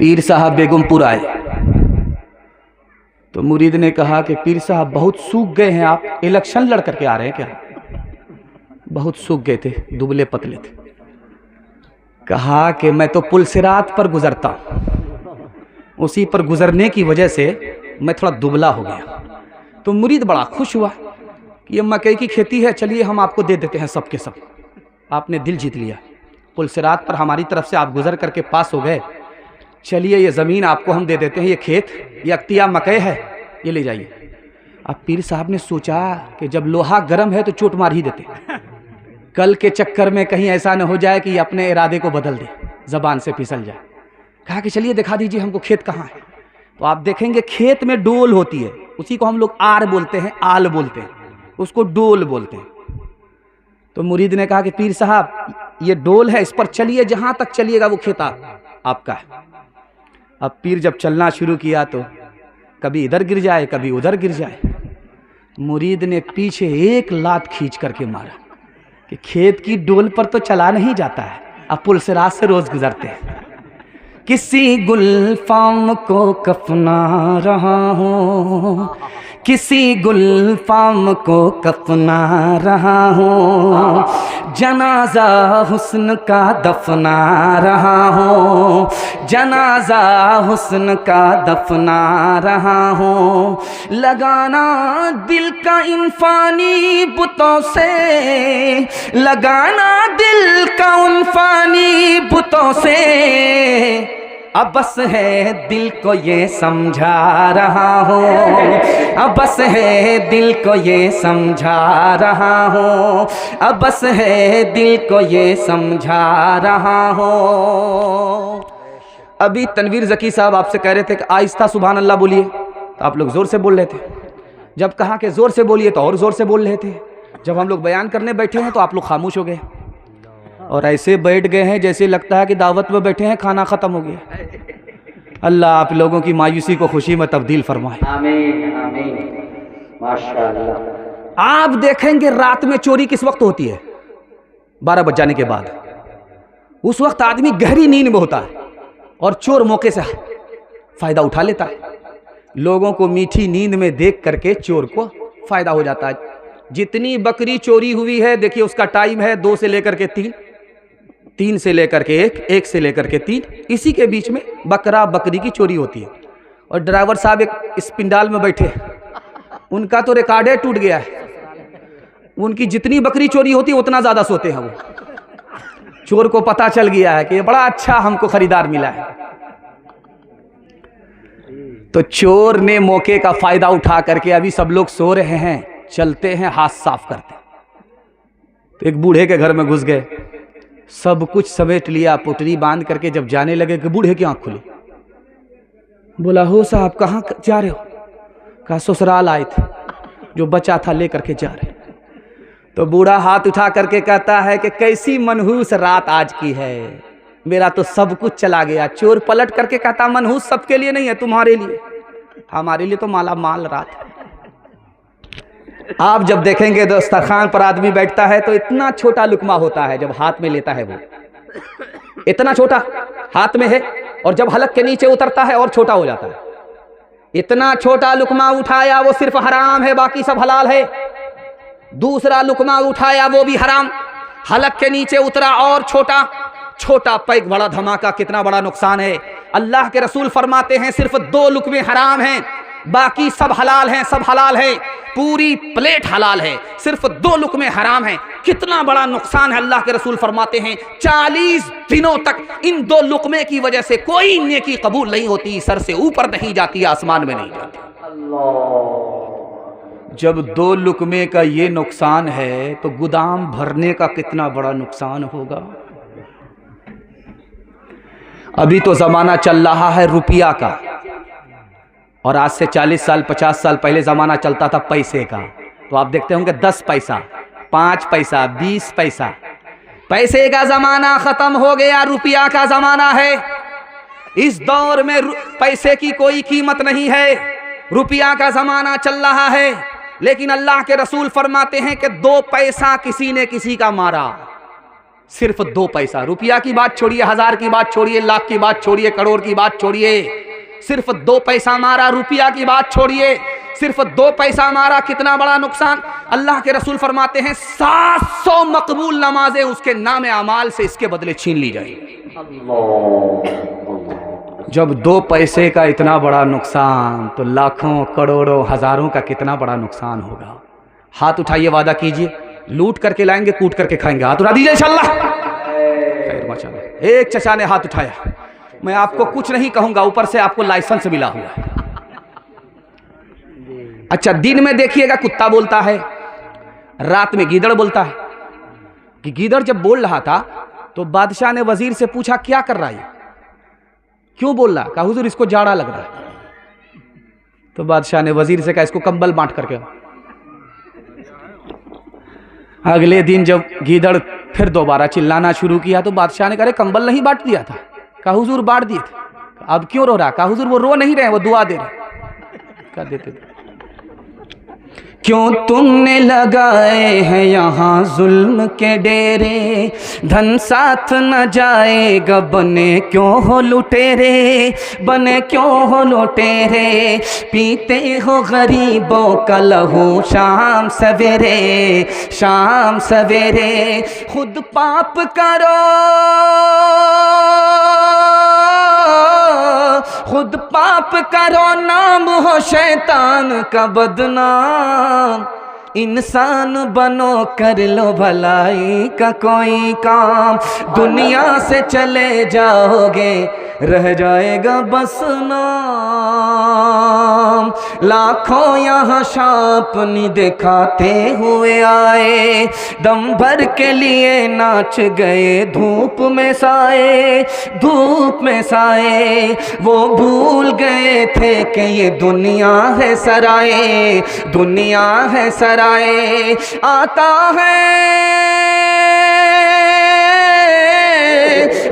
पीर साहब बेगमपुर आए तो मुरीद ने कहा कि पीर साहब बहुत सूख गए हैं, आप इलेक्शन लड़ करके आ रहे हैं क्या? बहुत सूख गए थे, दुबले पतले थे। कहा कि मैं तो पुलसिरात पर गुजरता हूँ, उसी पर गुजरने की वजह से मैं थोड़ा दुबला हो गया। तो मुरीद बड़ा खुश हुआ कि ये मकई की खेती है, चलिए हम आपको दे देते हैं सब के सब। आपने दिल जीत लिया, पुलसिरात पर हमारी तरफ से आप गुजर करके पास हो गए, चलिए ये ज़मीन आपको हम दे देते हैं, ये खेत, ये अख्तिया मकई है, ये ले जाइए। अब पीर साहब ने सोचा कि जब लोहा गर्म है तो चोट मार ही देते, कल के चक्कर में कहीं ऐसा न हो जाए कि अपने इरादे को बदल दे, ज़बान से फिसल जाए। कहा कि चलिए दिखा दीजिए हमको खेत कहाँ है। तो आप देखेंगे खेत में डोल होती है, उसी को हम लोग आर बोलते हैं, आल बोलते हैं, उसको डोल बोलते हैं। तो मुरीद ने कहा कि पीर साहब ये डोल है, इस पर चलिए, जहाँ तक चलिएगा वो खेत आपका है। अब पीर जब चलना शुरू किया तो कभी इधर गिर जाए, कभी उधर गिर जाए। मुरीद ने पीछे एक लात खींच करके मारा कि खेत की डोल पर तो चला नहीं जाता है, अब पुलसिरात से रोज गुजरते हैं। किसी गुलफाम को कफना रहा हूँ, किसी गुलफाम को कफना रहा हूँ, जनाजा हुस्न का दफना रहा हूँ, जनाजा हुस्न का दफना रहा हूँ। लगाना दिल का इनफानी बुतों से, लगाना दिल का उनफानी बुतों से, अब बस है दिल को ये समझा रहा हूँ, अब बस है दिल को ये समझा रहा हूँ, अब बस है दिल को ये समझा रहा हूँ। अभी तनवीर ज़की साहब आपसे कह रहे थे कि आहिस्ता सुभान अल्लाह बोलिए, तो आप लोग ज़ोर से बोल रहे थे। जब कहा कि ज़ोर से बोलिए तो और ज़ोर से बोल रहे थे। जब हम लोग बयान करने बैठे हैं तो आप लोग खामोश हो गए और ऐसे बैठ गए हैं जैसे लगता है कि दावत में बैठे हैं, खाना ख़त्म हो गया। अल्लाह आप लोगों की मायूसी को खुशी में तब्दील फरमाए। आमीन आमीन माशाअल्लाह। आप देखेंगे रात में चोरी किस वक्त होती है? 12 बज जाने के बाद। उस वक्त आदमी गहरी नींद में होता है और चोर मौके से फ़ायदा उठा लेता है। लोगों को मीठी नींद में देख करके चोर को फ़ायदा हो जाता है। जितनी बकरी चोरी हुई है देखिए उसका टाइम है 2 से लेकर के 3, 3 से लेकर के 1, 1 से लेकर के 3, इसी के बीच में बकरा बकरी की चोरी होती है। और ड्राइवर साहब एक इस पिंडाल में बैठे, उनका तो रिकॉर्ड टूट गया है। उनकी जितनी बकरी चोरी होती है उतना ज़्यादा सोते हैं वो। चोर को पता चल गया है कि ये बड़ा अच्छा हमको खरीदार मिला है। तो चोर ने मौके का फ़ायदा उठा करके, अभी सब लोग सो रहे हैं, चलते हैं हाथ साफ करते। तो एक बूढ़े के घर में घुस गए, सब कुछ समेट लिया, पुटरी बांध करके जब जाने लगे कि बूढ़े की आंख खुली। बोला हो साहब कहाँ जा रहे हो? कहा ससुराल आए थे, जो बचा था ले करके जा रहे। तो बूढ़ा हाथ उठा करके कहता है कि कैसी मनहूस रात आज की है, मेरा तो सब कुछ चला गया। चोर पलट करके कहता मनहूस सबके लिए नहीं है, तुम्हारे लिए, हमारे लिए तो माला माल रात है। आप जब देखेंगे दस्तरखान पर आदमी बैठता है तो इतना छोटा लुकमा होता है, जब हाथ में लेता है वो इतना छोटा हाथ में है, और जब हलक के नीचे उतरता है और छोटा हो जाता है। इतना छोटा लुकमा उठाया वो सिर्फ हराम है, बाकी सब हलाल है। दूसरा लुकमा उठाया वो भी हराम, हलक के नीचे उतरा और छोटा, छोटा पैक बड़ा धमाका, कितना बड़ा नुकसान है। अल्लाह के रसूल फरमाते हैं सिर्फ 2 लुकमे हराम हैं, बाकी सब हलाल हैं, सब हलाल है, पूरी प्लेट हलाल है, सिर्फ 2 लुकमे हराम हैं। कितना बड़ा नुकसान है। अल्लाह के रसूल फरमाते हैं 40 दिनों तक इन 2 लुकमे की वजह से कोई नेकी कबूल नहीं होती, सर से ऊपर नहीं जाती, आसमान में नहीं जाती। जब 2 लुकमे का ये नुकसान है तो गोदाम भरने का कितना बड़ा नुकसान होगा। अभी तो जमाना चल रहा है रुपया का, और आज से 40 साल 50 साल पहले ज़माना चलता था पैसे का। तो आप देखते होंगे 10 पैसा, 5 पैसा, 20 पैसा। पैसे का ज़माना ख़त्म हो गया, रुपया का ज़माना है। इस दौर में पैसे की कोई कीमत नहीं है, रुपया का ज़माना चल रहा है। लेकिन अल्लाह के रसूल फरमाते हैं कि 2 पैसा किसी ने किसी का मारा, सिर्फ 2 पैसा। रुपया की बात छोड़िए, 1000 की बात छोड़िए, लाख की बात छोड़िए, करोड़ की बात छोड़िए, सिर्फ 2 पैसा मारा। रुपया की बात छोड़िए, सिर्फ 2 पैसा मारा, कितना बड़ा नुकसान। अल्लाह के रसूल फरमाते हैं 700 मकबूल नमाजें उसके नाम अमाल से इसके बदले छीन ली जाएंगी। जब 2 पैसे का इतना बड़ा नुकसान, तो लाखों, करोड़ों, हजारों का कितना बड़ा नुकसान होगा। हाथ उठाइए, वादा कीजिए, लूट करके लाएंगे, कूट करके खाएंगे। हाथ उठा दीजिए इंशाअल्लाह। खैर माशाअल्लाह। एक चचा ने हाथ उठाया। मैं आपको कुछ नहीं कहूंगा, ऊपर से आपको लाइसेंस मिला हुआ है। अच्छा, दिन में देखिएगा कुत्ता बोलता है, रात में गीदड़ बोलता है। कि गीदड़ जब बोल रहा था तो बादशाह ने वजीर से पूछा क्या कर रहा है, क्यों बोल रहा? कहा हुजूर इसको जाड़ा लग रहा है। तो बादशाह ने वजीर से कहा इसको कंबल बांट करके। अगले दिन जब गीदड़ फिर दोबारा चिल्लाना शुरू किया तो बादशाह ने कहा कंबल नहीं बांट दिया था? कहा हुजूर बांट दिए थे। अब क्यों रो रहा? कहा हुजूर वो रो नहीं रहे, वो दुआ दे रहे। कहा देते थे। क्यों तुमने लगाए हैं यहाँ जुल्म के डेरे, धन साथ न जाएगा, बने क्यों हो लुटेरे, बने क्यों हो लुटेरे, पीते हो गरीबों का लहू शाम सवेरे, शाम सवेरे, खुद पाप करो, खुद पाप करो, नाम हो शैतान का बदनाम, इंसान बनो कर लो भलाई का कोई काम, दुनिया से चले जाओगे रह जाएगा बस नाम। लाखों यहाँ शापनी दिखाते हुए आए, दम भर के लिए नाच गए धूप में साए, धूप में साए, वो भूल गए थे कि ये दुनिया है सराए, दुनिया है सराए।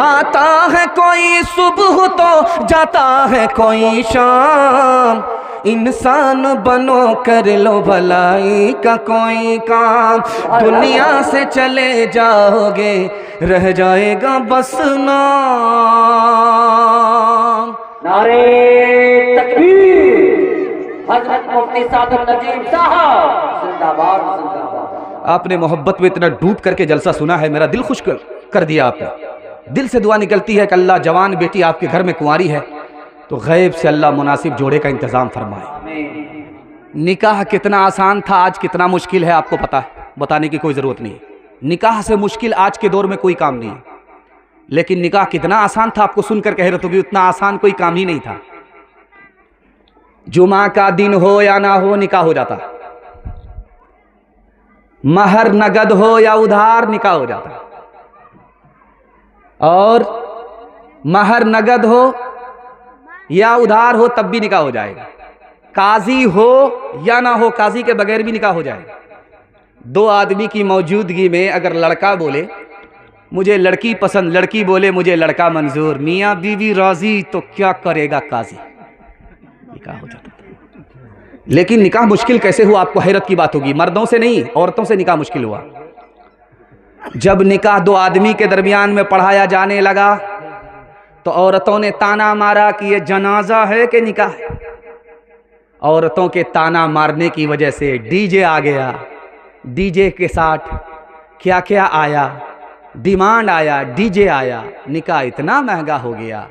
आता है कोई सुबह तो जाता है कोई शाम, इंसान बनो कर लो भलाई का कोई काम, दुनिया से चले जाओगे रह जाएगा बस नाम। नारे तकबीर, हजरत मुफ्ती सादत नजीम साहब जिंदाबाद, जिंदाबाद। आपने मोहब्बत में इतना डूब करके जलसा सुना है, मेरा दिल खुश कर दिया आपने। दिल से दुआ निकलती है कि अल्लाह जवान बेटी आपके घर में कुंवारी है तो गैब से अल्लाह मुनासिब जोड़े का इंतज़ाम फरमाए। निकाह कितना आसान था, आज कितना मुश्किल है, आपको पता है, बताने की कोई ज़रूरत नहीं है। निकाह से मुश्किल आज के दौर में कोई काम नहीं है, लेकिन निकाह कितना आसान था आपको सुनकर कह रहे होगी उतना आसान कोई काम ही नहीं था। जुमा का दिन हो या ना हो निकाह हो जाता, महर नगद हो या उधार निकाह हो जाता, और महर नगद हो या उधार हो तब भी निकाह हो जाएगा, काजी हो या ना हो काजी के बगैर भी निकाह हो जाएगा। 2 आदमी की मौजूदगी में अगर लड़का बोले मुझे लड़की पसंद, लड़की बोले मुझे लड़का मंजूर, मियाँ बीवी राजी, तो क्या करेगा काजी, निकाह हो जाता। लेकिन निकाह मुश्किल कैसे हुआ, आपको हैरत की बात होगी, मर्दों से नहीं औरतों से निकाह मुश्किल हुआ। जब निकाह 2 आदमी के दरमियान में पढ़ाया जाने लगा तो औरतों ने ताना मारा कि ये जनाजा है कि निकाह है। औरतों के ताना मारने की वजह से डीजे आ गया, डीजे के साथ क्या क्या आया, डिमांड आया, डीजे आया, निकाह इतना महंगा हो गया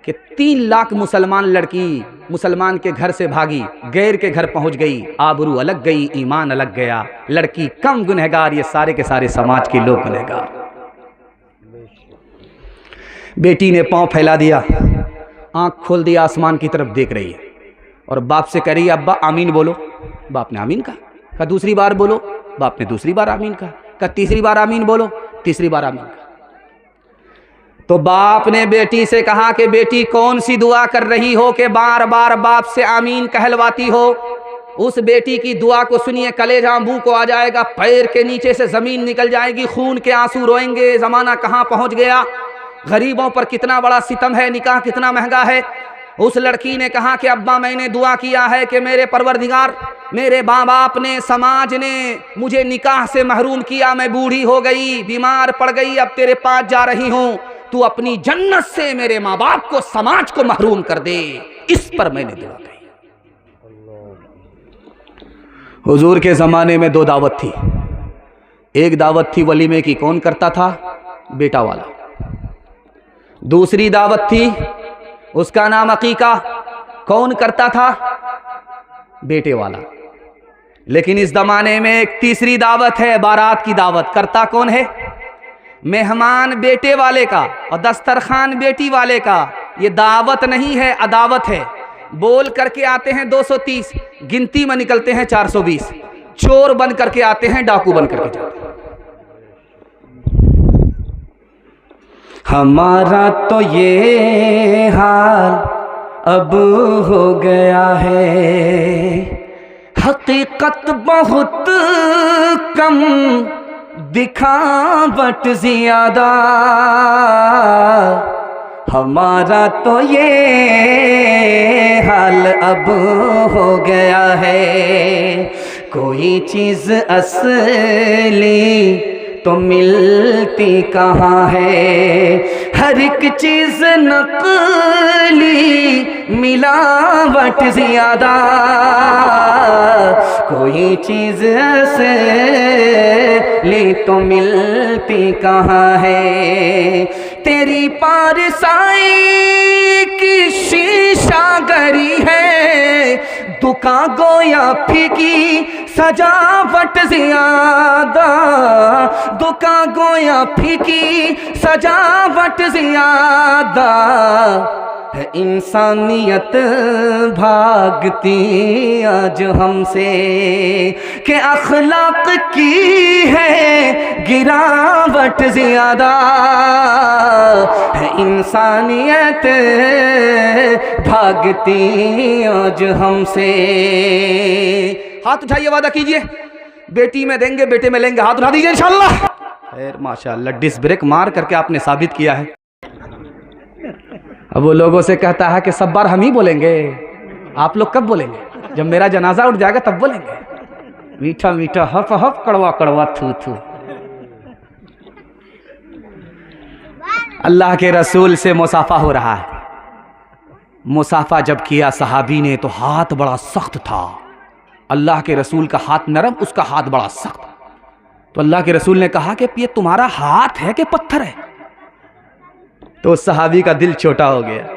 कि 3 लाख मुसलमान लड़की मुसलमान के घर से भागी, गैर के घर पहुंच गई, आबरू अलग गई, ईमान अलग गया, लड़की कम गुनहगार, ये सारे के सारे समाज के लोग गुनहगार। बेटी ने पांव फैला दिया, आंख खोल दिया, आसमान की तरफ देख रही है और बाप से कह रही है अब्बा आमीन बोलो। बाप ने आमीन कहा, दूसरी बार बोलो, बाप ने दूसरी बार आमीन कहा, तीसरी बार आमीन बोलो, तीसरी बार आमीन कहा। तो बाप ने बेटी से कहा कि बेटी कौन सी दुआ कर रही हो कि बार बार बाप से आमीन कहलवाती हो। उस बेटी की दुआ को सुनिए, कलेजा मुंह को आ जाएगा, पैर के नीचे से जमीन निकल जाएगी, खून के आंसू रोएंगे, जमाना कहां पहुंच गया, गरीबों पर कितना बड़ा सितम है, निकाह कितना महंगा है। उस लड़की ने कहा कि अब्बा मैंने दुआ किया है कि मेरे परवरदिगार, मेरे माँ बाप ने, समाज ने मुझे निकाह से महरूम किया, मैं बूढ़ी हो गई, बीमार पड़ गई, अब तेरे पास जा रही हूँ, तू अपनी जन्नत से मेरे माँ बाप को, समाज को महरूम कर दे। इस पर मैंने दुआ की। हुजूर के ज़माने में 2 दावत थी। एक दावत थी वलीमे की, कौन करता था? बेटा वाला। दूसरी दावत थी, उसका नाम अकीका, कौन करता था? बेटे वाला। लेकिन इस ज़माने में एक तीसरी दावत है, बारात की दावत। करता कौन है? मेहमान बेटे वाले का और दस्तरखान बेटी वाले का। ये दावत नहीं है, अदावत है। बोल करके आते हैं 230, गिनती में निकलते हैं 420। चोर बन करके आते हैं, डाकू बन करके जाते हैं। हमारा तो ये हाल अब हो गया है, हकीकत बहुत कम, दिखावट ज्यादा। हमारा तो ये हाल अब हो गया है, कोई चीज़ असली तो मिलती कहाँ है, हर एक चीज़ नकली, मिलावट ज्यादा। कोई चीज़ असली तो मिलती कहाँ है, तेरी पारसाई की शीशागरी है, दुकान गोया फीकी, सजावट ज्यादा। दुकान गोया फीकी, सजावट ज्यादा। है इंसानियत भागती आज हमसे, के अखलाक की है गिरावट ज्यादा। है इंसानियत भागती आज हमसे। हाथ उठाइए, वादा कीजिए, बेटी में देंगे, बेटे में लेंगे। हाथ उठा दीजिए इंशाल्लाह। खैर माशाल्लाह, डिस्क ब्रेक मार करके आपने साबित किया है। अब वो लोगों से कहता है कि सब बार हम ही बोलेंगे, आप लोग कब बोलेंगे? जब मेरा जनाजा उठ जाएगा तब बोलेंगे। मीठा मीठा हफ हफ, कड़वा कड़वा थू थू। अल्लाह के रसूल से मुसाफा हो रहा है। मुसाफा जब किया सहाबी ने तो हाथ बड़ा सख्त था। अल्लाह के रसूल का हाथ नरम, उसका हाथ बड़ा सख्त। तो अल्लाह के रसूल ने कहा कि ये तुम्हारा हाथ है कि पत्थर है? तो उस सहाबी का दिल छोटा हो गया,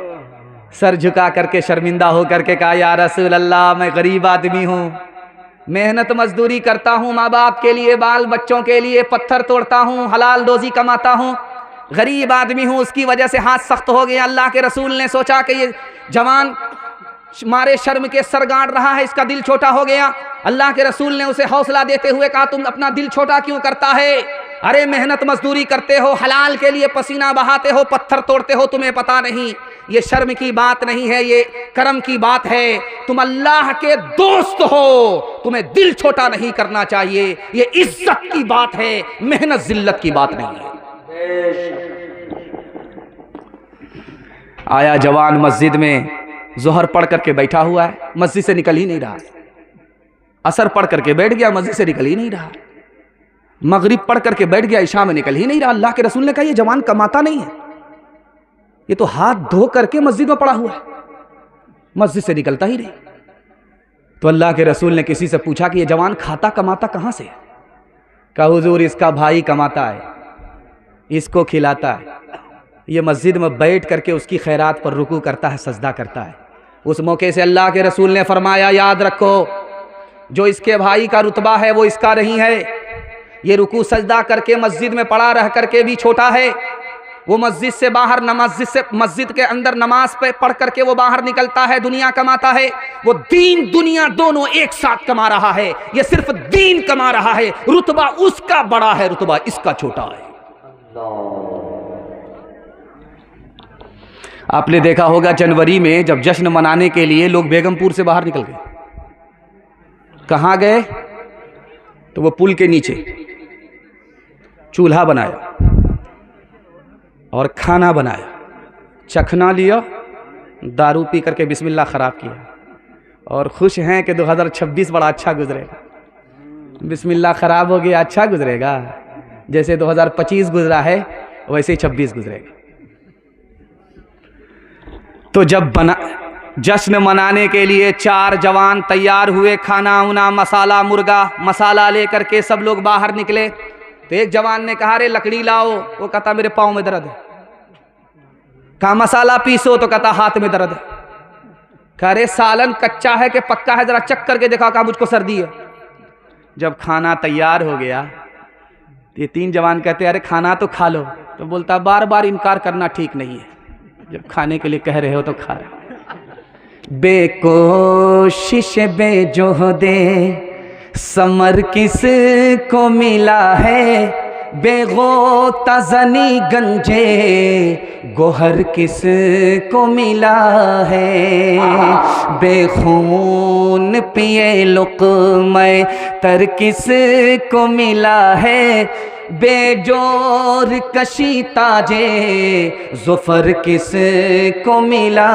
सर झुका करके शर्मिंदा हो करके कहा, या रसूल अल्लाह, मैं गरीब आदमी हूँ, मेहनत मजदूरी करता हूँ, माँ बाप के लिए, बाल बच्चों के लिए पत्थर तोड़ता हूँ, हलाल रोजी कमाता हूँ, गरीब आदमी हूँ, उसकी वजह से हाथ सख्त हो गया। अल्लाह के रसूल ने सोचा कि ये जवान मारे शर्म के सर गाड़ रहा है, इसका दिल छोटा हो गया। अल्लाह के रसूल ने उसे हौसला देते हुए कहा, तुम अपना दिल छोटा क्यों करता है? अरे मेहनत मजदूरी करते हो, हलाल के लिए पसीना बहाते हो, पत्थर तोड़ते हो, तुम्हें पता नहीं? ये शर्म की बात नहीं है, ये करम की बात है। तुम अल्लाह के दोस्त हो, तुम्हें दिल छोटा नहीं करना चाहिए। ये इज्जत की बात है, मेहनत जिल्लत की बात नहीं है। आया जवान मस्जिद में, जोहर पढ़ करके बैठा हुआ है, मस्जिद से निकल ही नहीं रहा। असर पढ़ करके बैठ गया, मस्जिद से निकल ही नहीं रहा। मगरिब पढ़ करके बैठ गया, इशा में निकल ही नहीं रहा। अल्लाह के रसूल ने कहा, ये जवान कमाता नहीं है, ये तो हाथ धो करके मस्जिद में पड़ा हुआ है, मस्जिद से निकलता ही नहीं। तो अल्लाह के रसूल ने किसी से पूछा कि ये जवान खाता कमाता कहाँ से है? कहा, हुजूर इसका भाई कमाता है, इसको खिलाता है, ये मस्जिद में बैठ करके उसकी खैरात पर रुकू करता है, सजदा करता है। उस मौके से अल्लाह के रसूल ने फरमाया, याद रखो, जो इसके भाई का रुतबा है वो इसका नहीं है। ये रुकू सजदा करके मस्जिद में पड़ा रह करके भी छोटा है। वो मस्जिद से बाहर, मस्जिद के अंदर नमाज पे पढ़ करके वो बाहर निकलता है, दुनिया कमाता है। वो दीन दुनिया दोनों एक साथ कमा रहा है, ये सिर्फ दीन कमा रहा है। रुतबा उसका बड़ा है, रुतबा इसका छोटा है। आपने देखा होगा जनवरी में जब जश्न मनाने के लिए लोग बेगमपुर से बाहर निकल गए। कहाँ गए? तो वो पुल के नीचे चूल्हा बनाया और खाना बनाया, चखना लिया दारू पी करके बिस्मिल्लाह ख़राब किया और खुश हैं कि 2026 बड़ा अच्छा गुजरेगा। बिस्मिल्लाह ख़राब हो गया, अच्छा गुजरेगा। जैसे 2025 गुजरा है वैसे ही 26 गुजरेगा। तो जब जश्न मनाने के लिए 4 जवान तैयार हुए, खाना उना मसाला मुर्गा मसाला लेकर के सब लोग बाहर निकले। तो एक जवान ने कहा रे लकड़ी लाओ, वो कहता मेरे पाँव में दर्द है। कहा मसाला पीसो, तो कहता हाथ में दर्द है। कहा रे सालन कच्चा है कि पक्का है, जरा चख करके देखा। कहा मुझको सर्दी है। जब खाना तैयार हो गया ये 3 जवान कहते अरे खाना तो खा लो। तो बोलता बार बार इनकार करना ठीक नहीं है, जब खाने के लिए कह रहे हो तो खा रहे हो। बेकोशिश बेजोहदे समर किस को मिला है, बेगोता जनी गंजे गोहर किस को मिला है। बेखून पिए लुक़्मे तर किस को मिला है, बेजोर कशी ताजे ज़ुफ़र किस को मिला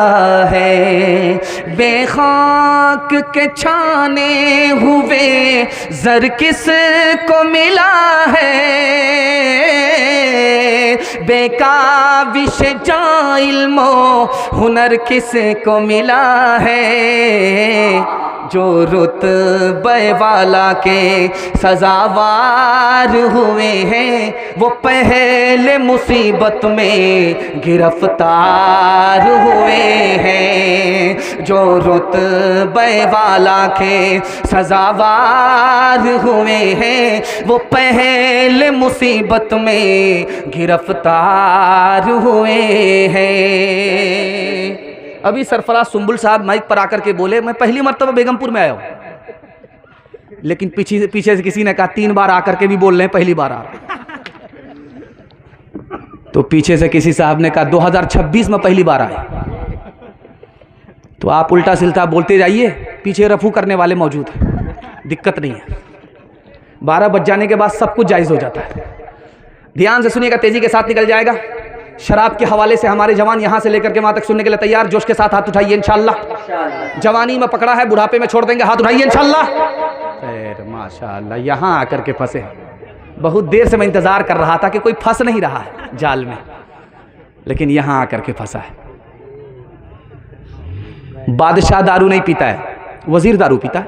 है। बेखाक के छाने हुए ज़र किस को मिला है, बेकाविश जा इल्मो हुनर किस को मिला है। जो रुतबे वाला के सजावार हुए हैं, वो पहले मुसीबत में गिरफ्तार हुए हैं। जो रुतबे वाला के सजावार हुए हैं, वो पहले मुसीबत में गिरफ्तार हुए हैं। अभी सरफराज सुंबुल साहब माइक पर आकर के बोले मैं पहली मर्तबा बेगमपुर में आया हूं, लेकिन पीछे से किसी ने कहा 3 बार आकर के भी बोल रहे हैं पहली बार आ रहा। तो पीछे से किसी साहब ने कहा 2026 में पहली बार आए। तो आप उल्टा सिलता बोलते जाइए, पीछे रफू करने वाले मौजूद हैं, दिक्कत नहीं है। 12 बज जाने के बाद सब कुछ जायज़ हो जाता है। ध्यान से सुनिएगा, तेजी के साथ निकल जाएगा। शराब के हवाले से हमारे जवान यहाँ से लेकर के वहाँ तक सुनने के लिए तैयार। जोश के साथ हाथ उठाइए इंशाअल्लाह। जवानी में पकड़ा है, बुढ़ापे में छोड़ देंगे, हाथ उठाइए इंशाअल्लाह। खैर माशाअल्लाह, यहाँ आकर के फंसे। बहुत देर से मैं इंतज़ार कर रहा था कि कोई फंस नहीं रहा है जाल में, लेकिन यहाँ आकर के फंसा है। बादशाह दारू नहीं पीता है, वजीर दारू पीता है।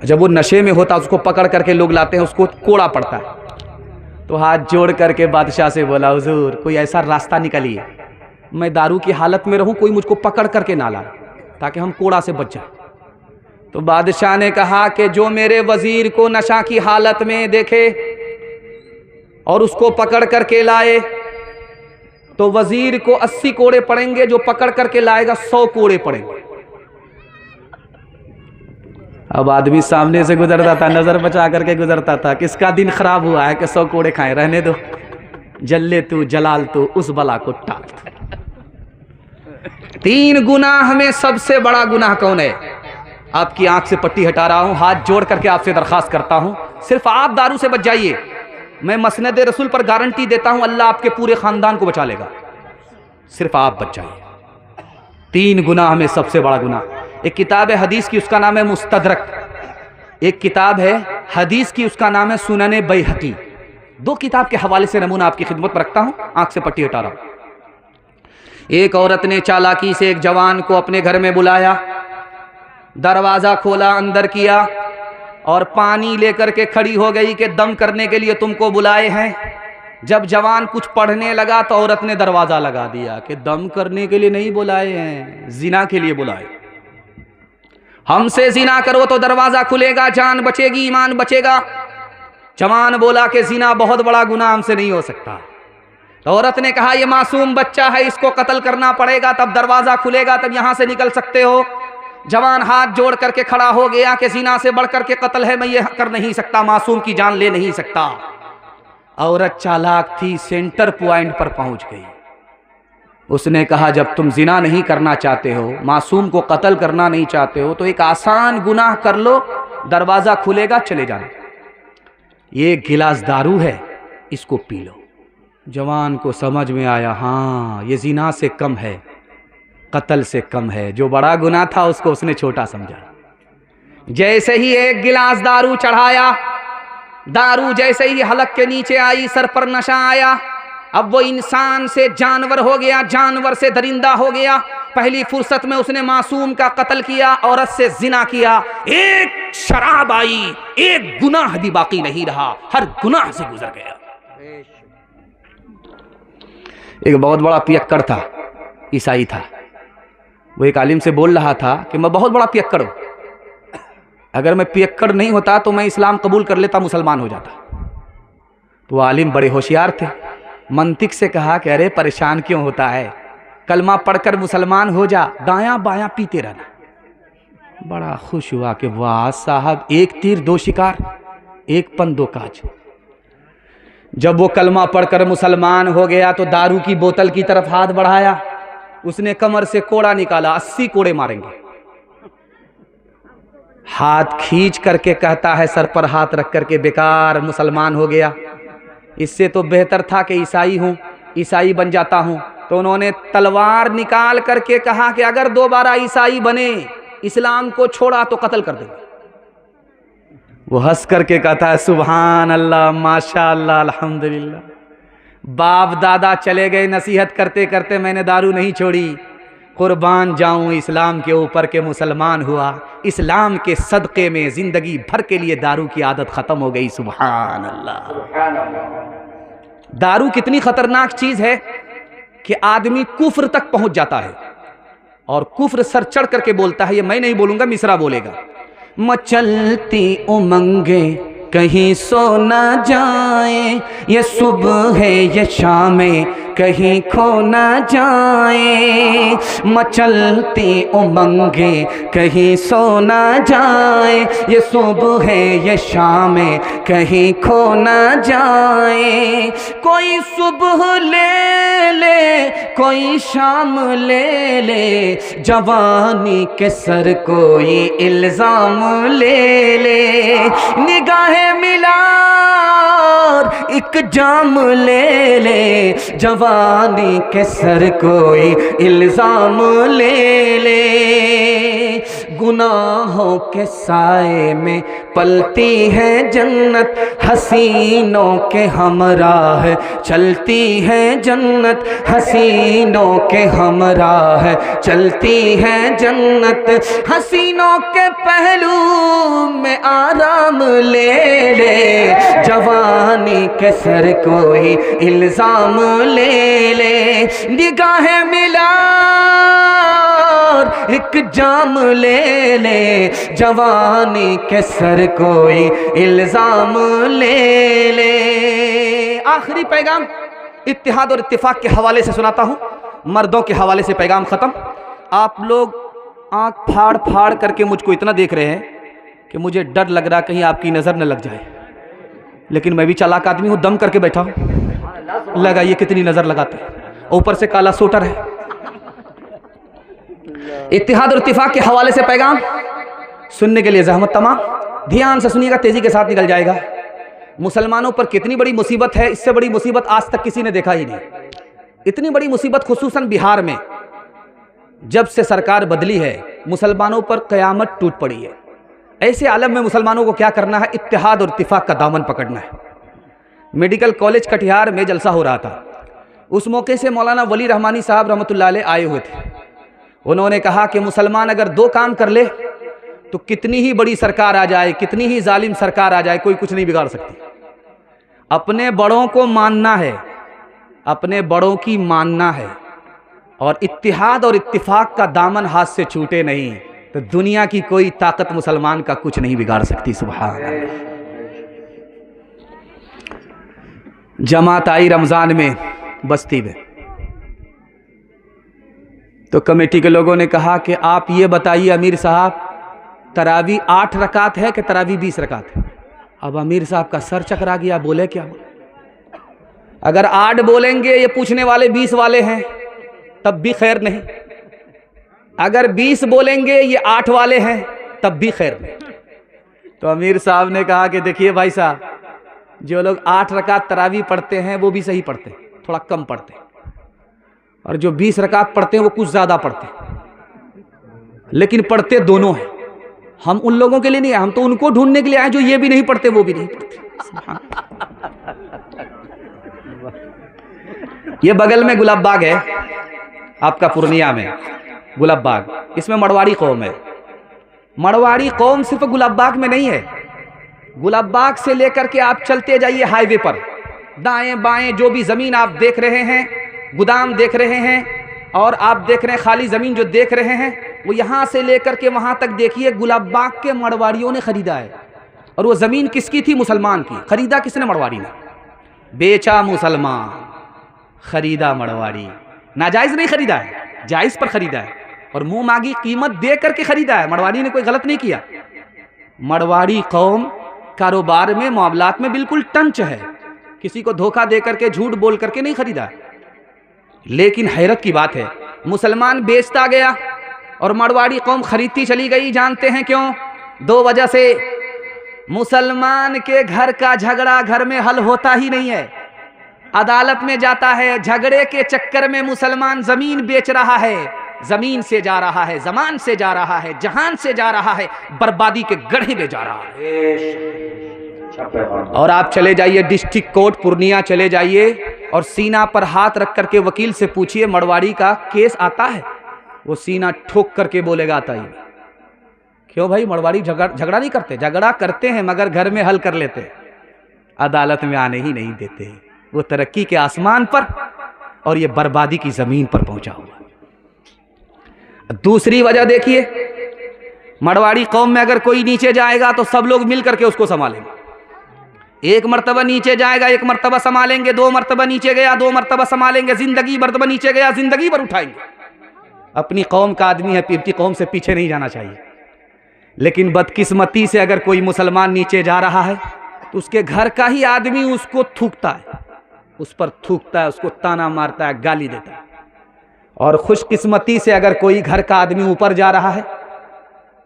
जब वो नशे में होता उसको पकड़ करके लोग लाते हैं, उसको कोड़ा पड़ता है। तो हाथ जोड़ करके बादशाह से बोला हुजूर कोई ऐसा रास्ता निकालिए, मैं दारू की हालत में रहूं, कोई मुझको पकड़ करके ना लाए, ताकि हम कोड़ा से बच जाए। तो बादशाह ने कहा कि जो मेरे वजीर को नशा की हालत में देखे और उसको पकड़ करके लाए, तो वजीर को 80 कोड़े पड़ेंगे, जो पकड़ करके लाएगा 100 कोड़े पड़ेंगे। अब आदमी सामने से गुजरता था, नजर बचा करके गुजरता था, किसका दिन खराब हुआ है कि 100 कोड़े खाए, रहने दो, जल्ले तू जलाल तू उस बला को टाल। 3 गुनाह में सबसे बड़ा गुनाह कौन है? आपकी आंख से पट्टी हटा रहा हूं, हाथ जोड़ करके आपसे दरखास्त करता हूं, सिर्फ आप दारू से बच जाइए। मैं मसनद रसूल पर गारंटी देता हूं, अल्लाह आपके पूरे खानदान को बचा लेगा। सिर्फ आप बच जाइए। 3 गुनाह में सबसे बड़ा गुनाह। एक किताब है हदीस की, उसका नाम है मुस्तदरक। एक किताब है हदीस की, उसका नाम है सुनने बैहकी। 2 किताब के हवाले से नमूना आपकी खिदमत पर रखता हूं, आंख से पट्टी हटा रहा हूं। एक औरत ने चालाकी से एक जवान को अपने घर में बुलाया, दरवाजा खोला, अंदर किया और पानी लेकर के खड़ी हो गई कि दम करने के लिए तुमको बुलाए हैं। जब जवान कुछ पढ़ने लगा तो औरत ने दरवाजा लगा दिया कि दम करने के लिए नहीं बुलाए हैं, जिना के लिए बुलाए। हमसे जिना करो तो दरवाजा खुलेगा, जान बचेगी, ईमान बचेगा। जवान बोला कि जिना बहुत बड़ा गुनाह, हमसे नहीं हो सकता। तो औरत ने कहा ये मासूम बच्चा है, इसको कत्ल करना पड़ेगा, तब दरवाजा खुलेगा, तब यहां से निकल सकते हो। जवान हाथ जोड़ करके खड़ा हो गया कि जिना से बढ़कर के कत्ल है, मैं ये कर नहीं सकता, मासूम की जान ले नहीं सकता। औरत चालाक थी, सेंटर पॉइंट पर पहुंच गई। उसने कहा जब तुम जिना नहीं करना चाहते हो, मासूम को कत्ल करना नहीं चाहते हो, तो एक आसान गुनाह कर लो, दरवाजा खुलेगा, चले जाना। ये गिलास दारू है, इसको पी लो। जवान को समझ में आया, हाँ ये जिना से कम है, कत्ल से कम है। जो बड़ा गुनाह था उसको उसने छोटा समझा। जैसे ही एक गिलास दारू चढ़ाया, दारू जैसे ही हलक के नीचे आई, सर पर नशा आया, अब वो इंसान से जानवर हो गया, जानवर से दरिंदा हो गया। पहली फुर्सत में उसने मासूम का कत्ल किया, औरत से जिना किया। एक शराब आई, एक गुनाह भी बाकी नहीं रहा, हर गुनाह से गुजर गया। एक बहुत बड़ा पियक्कड़ था, ईसाई था। वो एक आलिम से बोल रहा था कि मैं बहुत बड़ा पियक्कड़ हूं, अगर मैं पियक्कड़ नहीं होता तो मैं इस्लाम कबूल कर लेता, मुसलमान हो जाता। तो वो आलिम बड़े होशियार थे, मंतिक से कहा कि अरे परेशान क्यों होता है, कलमा पढ़कर मुसलमान हो जा, दायां बायां पीते रहना। बड़ा खुश हुआ कि वाह साहब, एक तीर दो शिकार, एक पन दो काज। जब वो कलमा पढ़कर मुसलमान हो गया तो दारू की बोतल की तरफ हाथ बढ़ाया, उसने कमर से कोड़ा निकाला, 80 कोड़े मारेंगे। हाथ खींच करके कहता है, सर पर हाथ रख करके, बेकार मुसलमान हो गया, इससे तो बेहतर था कि ईसाई हूं, ईसाई बन जाता हूं। तो उन्होंने तलवार निकाल करके कहा कि अगर दोबारा ईसाई बने, इस्लाम को छोड़ा तो कत्ल कर देंगे। वो हंस करके कहता है, सुभान अल्लाह, माशा अल्लाह, अल्हम्दुलिल्लाह। बाप दादा चले गए नसीहत करते करते, मैंने दारू नहीं छोड़ी, कुर्बान जाऊं इस्लाम के ऊपर के मुसलमान हुआ। इस्लाम के सदक़े में जिंदगी भर के लिए दारू की आदत खत्म हो गई। सुभान अल्लाह। दारू कितनी खतरनाक चीज है कि आदमी कुफ्र तक पहुंच जाता है, और कुफ्र सर चढ़ करके बोलता है। ये मैं नहीं बोलूंगा, मिसरा बोलेगा। मचलती उमंगे कहीं सो ना जाए, ये सुबह है ये शामें कहीं खो ना जाए। मचलती उमंगे कहीं सो ना जाए, ये सुबह है ये शामें कहीं खो ना जाए। कोई सुबह ले ले, कोई शाम ले ले, जवानी के सर कोई इल्जाम ले ले। निगाहें मिला एक जाम ले ले, जवानी के सर कोई इल्जाम ले ले। गुनाहों के साए में पलती है जन्नत, हसीनों के हमराह चलती है जन्नत, हसीनों के हमराह चलती है जन्नत। हसीनों के पहलू में आराम ले ले, जवानी के सर कोई इल्जाम ले ले। निगाहें मिला एक जाम ले ले, जवानी के सर कोई इल्जाम ले ले। आखिरी पैगाम इत्तिहाद और इत्तिफाक के हवाले से सुनाता हूं, मर्दों के हवाले से पैगाम खत्म। आप लोग आंख फाड़ फाड़ करके मुझको इतना देख रहे हैं कि मुझे डर लग रहा कहीं आपकी नजर न लग जाए, लेकिन मैं भी चालाक आदमी हूं, दम करके बैठा हूं। लगाइए कितनी नजर लगाते, ऊपर से काला सूटर है। इत्तिहाद और इत्तिफाक के हवाले से पैगाम सुनने के लिए जहमत तमाम, ध्यान से सुनिएगा, तेजी के साथ निकल जाएगा। मुसलमानों पर कितनी बड़ी मुसीबत है, इससे बड़ी मुसीबत आज तक किसी ने देखा ही नहीं। इतनी बड़ी मुसीबत खुसूसन बिहार में जब से सरकार बदली है, मुसलमानों पर कयामत टूट पड़ी है। ऐसे आलम में मुसलमानों को क्या करना है, इत्तिहाद और इत्तिफाक का दामन पकड़ना है। मेडिकल कॉलेज कटिहार में जलसा हो रहा था, उस मौके से मौलाना वली रहमानी साहब रहमतुल्लाह अलैह आए हुए थे। उन्होंने कहा कि मुसलमान अगर दो काम कर ले तो कितनी ही बड़ी सरकार आ जाए, कितनी ही जालिम सरकार आ जाए, कोई कुछ नहीं बिगाड़ सकती। अपने बड़ों को मानना है, अपने बड़ों की मानना है, और इत्तिहाद और इत्तिफाक का दामन हाथ से छूटे नहीं तो दुनिया की कोई ताकत मुसलमान का कुछ नहीं बिगाड़ सकती। सुभान अल्लाह। जमात आई रमज़ान में बस्ती में, तो कमेटी के लोगों ने कहा कि आप ये बताइए अमीर साहब, तरावी 8 रकात है कि तरावी 20 रकात है। अब अमीर साहब का सर चकरा गया, बोले क्या बोले? अगर 8 बोलेंगे, ये पूछने वाले 20 वाले हैं, तब भी खैर नहीं। अगर 20 बोलेंगे, ये 8 वाले हैं, तब भी खैर नहीं। तो अमीर साहब ने कहा कि देखिए भाई साहब, जो लोग 8 रकात तरावी पढ़ते हैं वो भी सही पढ़ते हैं, थोड़ा कम पढ़ते हैं, और जो 20 रकात पढ़ते हैं वो कुछ ज़्यादा पढ़ते हैं, लेकिन पढ़ते दोनों हैं। हम उन लोगों के लिए नहीं आए, हम तो उनको ढूंढने के लिए आए जो ये भी नहीं पढ़ते वो भी नहीं पढ़ते। ये बगल में गुलाब बाग है आपका, पूर्णिया में गुलाब बाग, इसमें मड़वाड़ी कौम है। मड़वाड़ी कौम सिर्फ गुलाब बाग में नहीं है, गुलाब बाग से लेकर के आप चलते जाइए हाईवे पर, दाएं बाएं जो भी ज़मीन आप देख रहे हैं, गोदाम देख रहे हैं, और आप देख रहे हैं खाली ज़मीन जो देख रहे हैं, वो यहाँ से लेकर के वहाँ तक देखिए गुलाब बाग के मड़वाड़ियों ने ख़रीदा है। और वो ज़मीन किसकी थी? मुसलमान की। ख़रीदा किसने? मड़वाड़ी ने। बेचा मुसलमान, ख़रीदा मड़वाड़ी। नाजायज़ नहीं ख़रीदा है, जायज़ पर ख़रीदा है, और मुँह मांगी कीमत दे करके ख़रीदा है। मड़वाड़ी ने कोई गलत नहीं किया। मड़वाड़ी कौम कारोबार में, मामलात में बिल्कुल टंच है, किसी को धोखा दे करके, झूठ बोल करके नहीं ख़रीदा है। लेकिन हैरत की बात है, मुसलमान बेचता गया और मड़वाड़ी कौम खरीदती चली गई। जानते हैं क्यों? 2 वजह से। मुसलमान के घर का झगड़ा घर में हल होता ही नहीं है, अदालत में जाता है। झगड़े के चक्कर में मुसलमान ज़मीन बेच रहा है, ज़मीन से जा रहा है, ज़मान से जा रहा है, जहान से जा रहा है, बर्बादी के गड्ढे में जा रहा है। और आप चले जाइए डिस्ट्रिक्ट कोर्ट पूर्णिया चले जाइए, और सीना पर हाथ रख करके वकील से पूछिए मड़वाड़ी का केस आता है? वो सीना ठोक करके बोलेगा आता ही। क्यों भाई? मड़वाड़ी झगड़ा नहीं करते? झगड़ा करते हैं मगर घर में हल कर लेते हैं, अदालत में आने ही नहीं देते। वो तरक्की के आसमान पर और ये बर्बादी की ज़मीन पर पहुंचा हुआ। दूसरी वजह देखिए, मड़वाड़ी कौम में अगर कोई नीचे जाएगा तो सब लोग मिल करके उसको संभालेंगे। एक मर्तबा नीचे जाएगा, एक मर्तबा संभालेंगे, 2 मर्तबा नीचे गया, 2 मर्तबा संभालेंगे, जिंदगी मर्तबा नीचे गया, जिंदगी भर उठाएंगे। अपनी कौम का आदमी है, अपनी कौम से पीछे नहीं जाना चाहिए। लेकिन बदकिस्मती से अगर कोई मुसलमान नीचे जा रहा है तो उसके घर का ही आदमी उसको थूकता है, उस पर थूकता है, उसको ताना मारता है, गाली देता है। और खुशकिस्मती से अगर कोई घर का आदमी ऊपर जा रहा है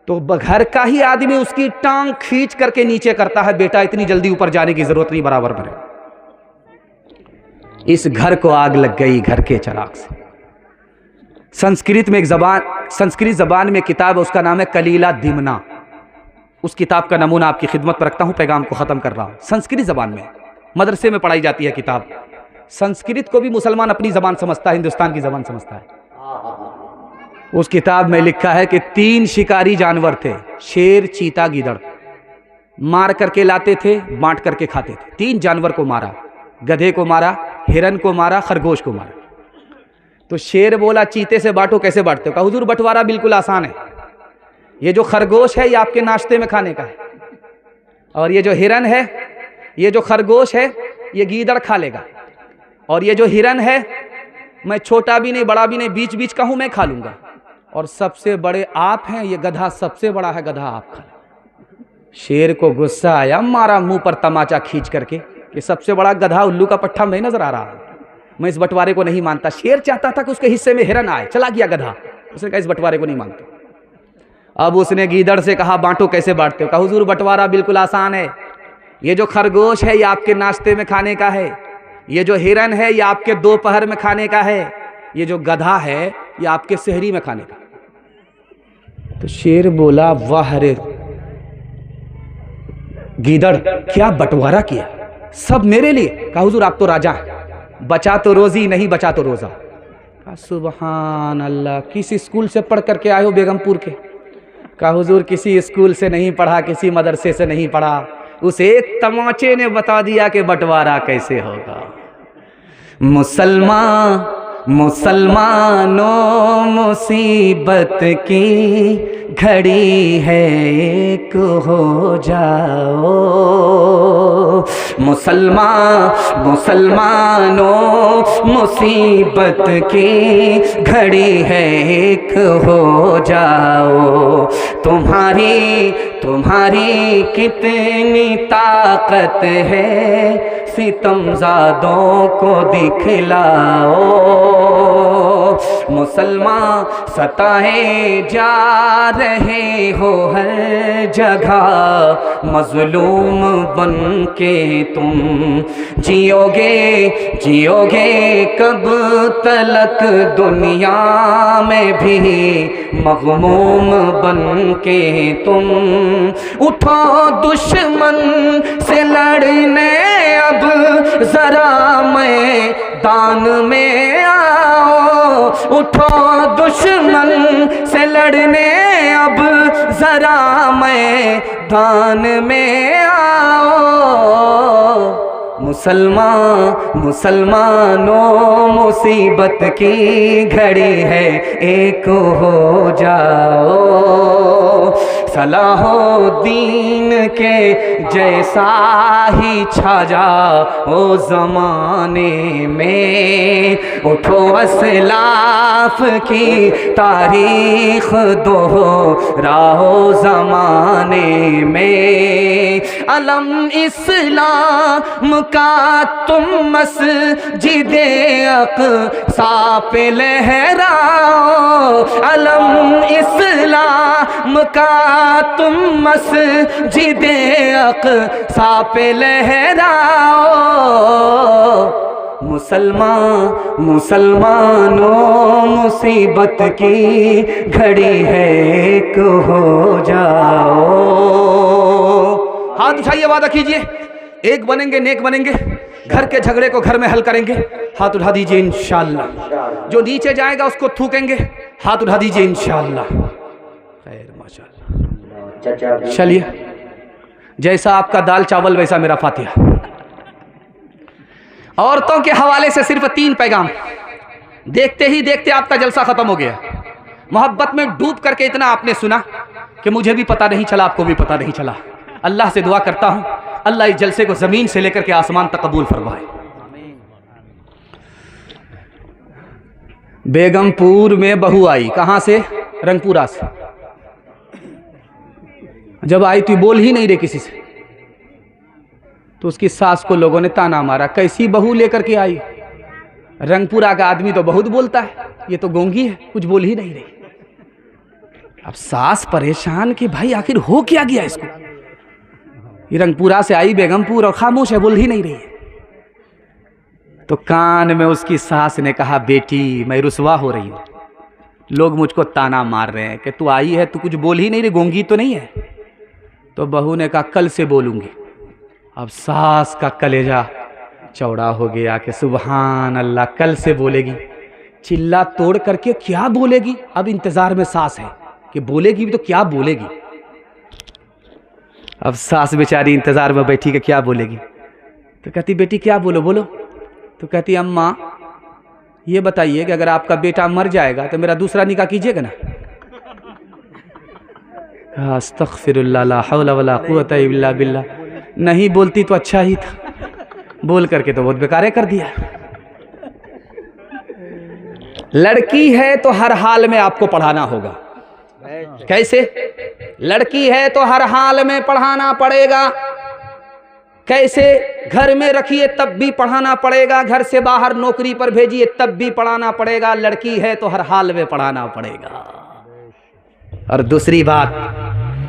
तो घर का ही आदमी उसकी टांग खींच करके नीचे करता है, बेटा इतनी जल्दी ऊपर जाने की जरूरत नहीं, बराबर पर। इस घर को आग लग गई घर के चिराग से। संस्कृत में एक ज़बान, संस्कृत ज़बान में किताब है, उसका नाम है कलीला दिमना। उस किताब का नमूना आपकी खिदमत पर रखता हूँ, पैगाम को ख़त्म कर रहा हूँ। संस्कृत ज़बान में मदरसे में पढ़ाई जाती है किताब। संस्कृत को भी मुसलमान अपनी ज़बान समझता है, हिंदुस्तान की ज़बान समझता है। उस किताब में लिखा है कि 3 शिकारी जानवर थे, शेर, चीता, गीदड़। मार करके लाते थे, बांट करके खाते थे। 3 जानवर को मारा, गधे को मारा, हिरन को मारा, खरगोश को मारा। तो शेर बोला चीते से बांटो, कैसे बांटते हो? कहा हुजूर बंटवारा बिल्कुल आसान है, ये जो खरगोश है ये आपके नाश्ते में खाने का है, और ये जो हिरन है, ये जो खरगोश है ये गीदड़ खा लेगा, और ये जो हिरन है मैं छोटा भी नहीं बड़ा भी नहीं, बीच बीच का हूं, मैं खा लूंगा, और सबसे बड़े आप हैं, ये गधा सबसे बड़ा है, गधा आप खा लें। शेर को गुस्सा आया, मारा मुंह पर तमाचा खींच करके कि सबसे बड़ा गधा उल्लू का पट्टा मैं नजर आ रहा है, मैं इस बंटवारे को नहीं मानता। शेर चाहता था कि उसके हिस्से में हिरन आए, चला गया गधा, उसने कहा इस बंटवारे को नहीं मानता। अब उसने गीदड़ से कहा बांटो, कैसे बांटते हो? कहा हुजूर बंटवारा बिल्कुल आसान है, ये जो खरगोश है ये आपके नाश्ते में खाने का है, ये जो हिरन है ये आपके दोपहर में खाने का है, ये जो गधा है ये आपके सहरी में खाने का। तो शेर बोला वाह रे गीदड़, क्या बंटवारा किया, सब मेरे लिए। कहा हुजूर आप तो राजा हैं, बचा तो रोजी नहीं बचा तो रोजा। कहा सुभान अल्लाह, किस स्कूल से पढ़ करके आए हो बेगमपुर के? कहा हुजूर किसी स्कूल से नहीं पढ़ा, किसी मदरसे से नहीं पढ़ा, उस एक तमाचे ने बता दिया कि बंटवारा कैसे होगा। मुसलमानों मुसीबत की घड़ी है, एक हो जाओ। मुसलमानों मुसीबत की घड़ी है, एक हो जाओ। तुम्हारी तुम्हारी कितनी ताकत है, सितमज़ादों को दिखलाओ। मुसलमान सताए जा रहे हो हर जगह, मजलूम बन के तुम जियोगे जियोगे कब तलक दुनिया में भी, मग़मूम बन के तुम। उठो दुश्मन से लड़ने अब जरा मैदान में आओ, उठो दुश्मन से लड़ने अब जरा मैदान में आओ। मुसलमानों मुसीबत की घड़ी है, एक हो जाओ। सलाहुद्दीन के जैसा ही छा जाओ ज़माने में। उठो असलाफ की तारीख दोहराओ ज़माने में। अलम इस्लाम का तुम मस्जिदे अक़सा पे लहराओ, अलम इस्लाम का तुम मस्जिदे अक़सा पे लहराओ। मुसलमानों मुसीबत की घड़ी है, एक हो जाओ। हाथ उठाइए, वादा कीजिए, एक बनेंगे नेक बनेंगे, घर के झगड़े को घर में हल करेंगे। हाथ उठा दीजिए इंशाअल्लाह। जो नीचे जाएगा उसको थूकेंगे। हाथ उठा दीजिए इंशाअल्लाह। खैर माशाअल्लाह। चलिए, जैसा आपका दाल चावल वैसा मेरा फातिहा। औरतों के हवाले से सिर्फ 3 पैगाम। देखते ही देखते आपका जलसा खत्म हो गया। मोहब्बत में डूब करके इतना आपने सुना कि मुझे भी पता नहीं चला, आपको भी पता नहीं चला। अल्लाह से दुआ करता हूं, अल्लाह इस जलसे को ज़मीन से लेकर के आसमान तक कबूल फरमाए। बेगमपुर में बहू आई, कहां से? रंगपुरा से। जब आई तो बोल ही नहीं रही किसी से, तो उसकी सास को लोगों ने ताना मारा, कैसी बहू लेकर के आई? रंगपुरा का आदमी तो बहुत बोलता है, ये तो गोंगी है, कुछ बोल ही नहीं रही। अब सास परेशान कि भाई आखिर हो क्या गया इसको। ये रंगपुरा से आई बेगमपुर और खामोश है, बोल ही नहीं रही है। तो कान में उसकी सास ने कहा, बेटी मैं रुसवा हो रही हूं, लोग मुझको ताना मार रहे हैं कि तू आई है, तू कुछ बोल ही नहीं रही, गोंगी तो नहीं है। तो बहू ने कहा कल से बोलूंगी। अब सास का कलेजा चौड़ा हो गया कि सुभान अल्लाह, कल से बोलेगी। चिल्ला तोड़ करके क्या बोलेगी? अब इंतजार में सास है कि बोलेगी भी तो क्या बोलेगी। अब सास बेचारी इंतजार में बैठी कि क्या बोलेगी। तो कहती बेटी क्या बोलो बोलो। तो कहती अम्मा ये बताइए कि अगर आपका बेटा मर जाएगा तो मेरा दूसरा निकाह कीजिएगा ना। अस्तग़फिरुल्लाह ला हौला वला कुव्वता इल्ला बिल्लाह। नहीं बोलती तो अच्छा ही था, बोल करके तो बहुत बेकार कर दिया। लड़की है तो हर हाल में आपको पढ़ाना होगा। कैसे? लड़की है तो हर हाल में पढ़ाना पड़ेगा। कैसे? घर में रखिए तब भी पढ़ाना पड़ेगा, घर से बाहर नौकरी पर भेजिए तब भी पढ़ाना पड़ेगा। लड़की है तो हर हाल में पढ़ाना पड़ेगा। और दूसरी बात,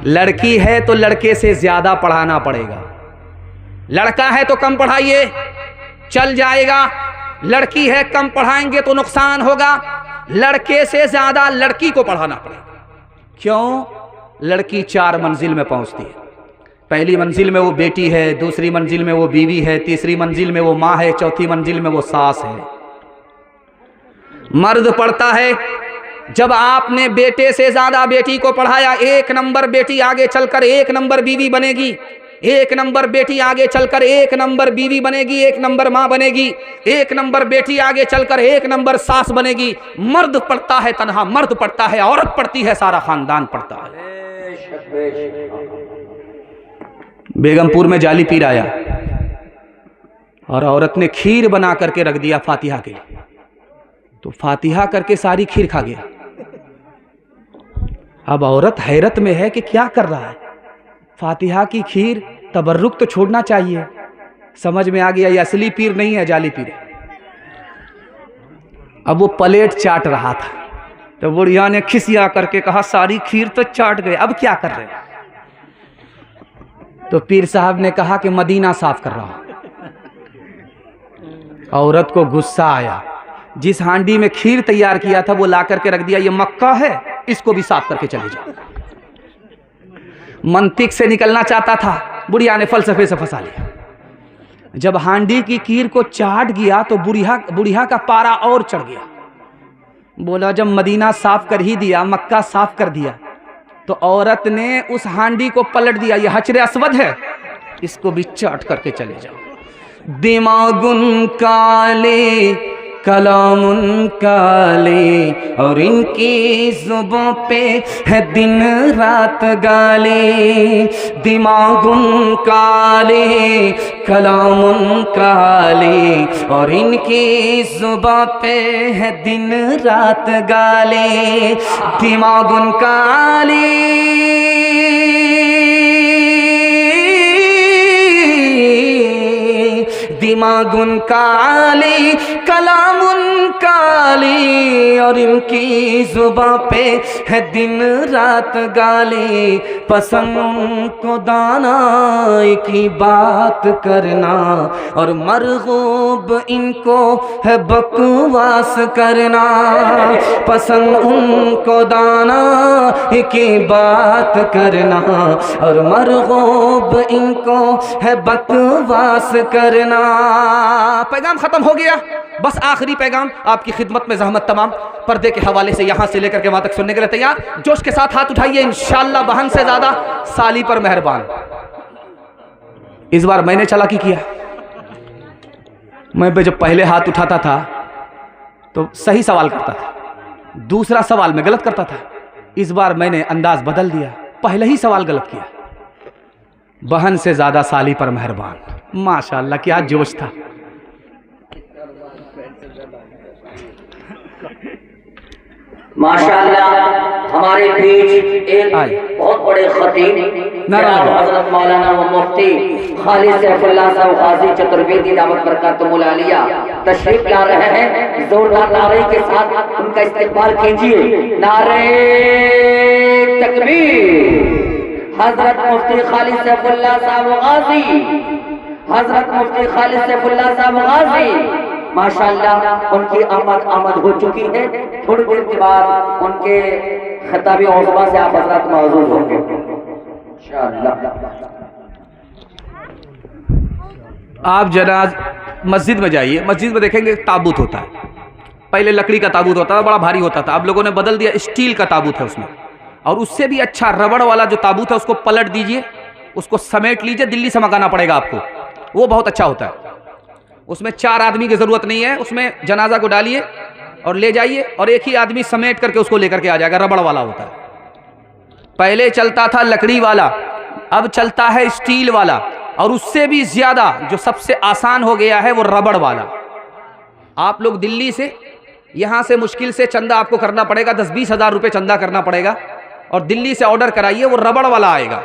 लड़की है तो लड़के से ज्यादा पढ़ाना पड़ेगा। लड़का है तो कम पढ़ाइए, चल जाएगा। लड़की है कम पढ़ाएंगे तो नुकसान होगा। लड़के से ज्यादा लड़की को पढ़ाना पड़ेगा। क्यों? लड़की 4 मंजिल में पहुंचती है। पहली मंजिल में वो बेटी है, दूसरी मंजिल में वो बीवी है, तीसरी मंजिल में वो माँ है, चौथी मंजिल में वो सास है। मर्द पढ़ता है, जब आपने बेटे से ज्यादा बेटी को पढ़ाया, 1 नंबर बेटी आगे चलकर 1 नंबर बीवी बनेगी। 1 नंबर बेटी आगे चलकर 1 नंबर बीवी बनेगी, 1 नंबर माँ बनेगी। 1 नंबर बेटी आगे चलकर 1 नंबर सास बनेगी। मर्द पढ़ता है तन्हा मर्द पढ़ता है, औरत पढ़ती है सारा खानदान पढ़ता है। बेगमपुर में जाली पीर आया और औरत ने खीर बना करके रख दिया फातिहा के लिए। तो फातिहा करके सारी खीर खा गया। अब औरत हैरत में है कि क्या कर रहा है। फातिहा की खीर, तबर्रुक तो छोड़ना चाहिए। समझ में आ गया ये असली पीर नहीं है, जाली पीर है। अब वो प्लेट चाट रहा था तो बुढ़िया ने खिसिया करके कहा सारी खीर तो चाट गए, अब क्या कर रहे? तो पीर साहब ने कहा कि मदीना साफ कर रहा हूं। औरत को गुस्सा आया, जिस हांडी में खीर तैयार किया था वो ला करके रख दिया, ये मक्का है, इसको भी साफ करके चले जाओ। मंतिक से निकलना चाहता था, बुढ़िया ने फलसफे से फंसा लिया। जब हांडी की खीर को चाट गया तो बुढ़िया का पारा और चढ़ गया। बोला जब मदीना साफ कर ही दिया, मक्का साफ कर दिया, तो औरत ने उस हांडी को पलट दिया, ये हजरे अस्वद है, इसको भी चाट करके चले जाओ। दिमागुन काले कलामुन काले और इनकी जुबां पे है दिन रात गाले। दिमागुन काले कलामुन काले और इनकी जुबां पे है दिन रात गाले। दिमागुन काले दिमागुन काली कलामुन काली और इनकी जुबां पे है दिन रात गाली। पसंद उनको दानाई की बात करना और मरगूब इनको है बकवास करना। पसंद उनको दानाई की बात करना और मरगूब इनको है बकवास करना। पैगाम खत्म हो गया, बस आखिरी पैगाम आपकी खिदमत में ज़हमत तमाम। पर्दे के हवाले से यहां से लेकर के वहां तक सुनने के लिए तैयार? जोश के साथ हाथ उठाइए, इंशाअल्लाह बहन से ज्यादा साली पर मेहरबान। इस बार मैंने चालाकी किया। मैं जब पहले हाथ उठाता था तो सही सवाल करता था, दूसरा सवाल मैं गलत करता था। इस बार मैंने अंदाज बदल दिया, पहले ही सवाल गलत किया। बहन से ज्यादा साली पर मेहरबान। माशाअल्लाह क्या जोश था। माशाअल्लाह हमारे बीच एक बहुत बड़े खतीब जनाब हजरत मौलाना व मुफ्ती खालिद सैफुल्लाह साहब गाजी चतुर्वेदी दावत बरकातुहुल आलिया तशरीफ ला रहे हैं। जोरदार नारे के साथ उनका इस्तकबाल कीजिए। नारे तकबीर। हजरत मुफ्ती खालिद सैफुल्लाह साहब गाजी, हजरत मुफ्ती खालिद सैफुल्लाह साहब गाजी। माशाअल्लाह उनकी आमद हो चुकी है। थोड़ी देर के बाद उनके खिताबी औज़बा से आप हजरत मौजूद होंगे इंशाअल्लाह। आप जनाज मस्जिद में जाइए, मस्जिद में देखेंगे ताबूत होता है। पहले लकड़ी का ताबूत होता था, बड़ा भारी होता था। अब लोगों ने बदल दिया, स्टील का ताबूत है उसमें। और उससे भी अच्छा रबड़ वाला जो ताबूत है उसको पलट दीजिए, उसको समेट लीजिए, दिल्ली से मंगाना पड़ेगा आपको, वो बहुत अच्छा होता है। उसमें 4 आदमी की जरूरत नहीं है, उसमें जनाजा को डालिए और ले जाइए और एक ही आदमी समेट करके उसको लेकर के आ जाएगा। रबड़ वाला होता है। पहले चलता था लकड़ी वाला, अब चलता है स्टील वाला, और उससे भी ज्यादा जो सबसे आसान हो गया है वो रबड़ वाला। आप लोग दिल्ली से, यहां से मुश्किल से चंदा आपको करना पड़ेगा, 10-20 हज़ार रुपये चंदा करना पड़ेगा, और दिल्ली से ऑर्डर कराइए, वो रबड़ वाला आएगा।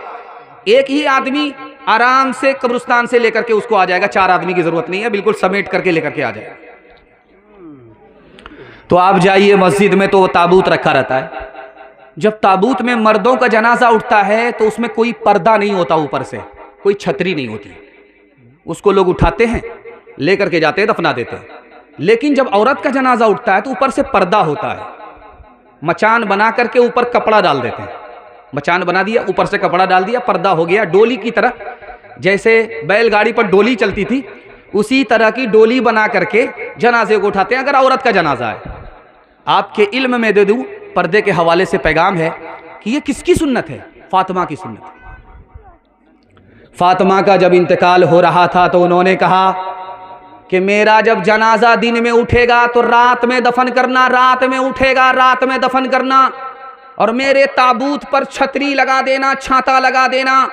एक ही आदमी आराम से कब्रिस्तान से लेकर के उसको आ जाएगा, 4 आदमी की जरूरत नहीं है, बिल्कुल समेट करके लेकर के आ जाएगा। तो आप जाइए मस्जिद में तो वो ताबूत रखा रहता है। जब ताबूत में मर्दों का जनाजा उठता है तो उसमें कोई पर्दा नहीं होता, ऊपर से कोई छतरी नहीं होती, उसको लोग उठाते हैं, लेकर के जाते हैं, दफना देते हैं। लेकिन जब औरत का जनाजा उठता है तो ऊपर से पर्दा होता है। मचान बना करके ऊपर कपड़ा डाल देते हैं, मचान बना दिया, ऊपर से कपड़ा डाल दिया, पर्दा हो गया। डोली की तरह, जैसे बैलगाड़ी पर डोली चलती थी उसी तरह की डोली बना करके जनाजे को उठाते हैं अगर औरत का जनाजा है। आपके इल्म में दे दूं, पर्दे के हवाले से पैगाम है कि ये किसकी सुन्नत है? फातिमा की सुन्नत है। फातिमा का जब इंतकाल हो रहा था तो उन्होंने कहा कि मेरा जब जनाजा दिन में उठेगा तो रात में दफन करना, रात में उठेगा रात में दफन करना, और मेरे ताबूत पर छतरी लगा देना, छाता लगा देना।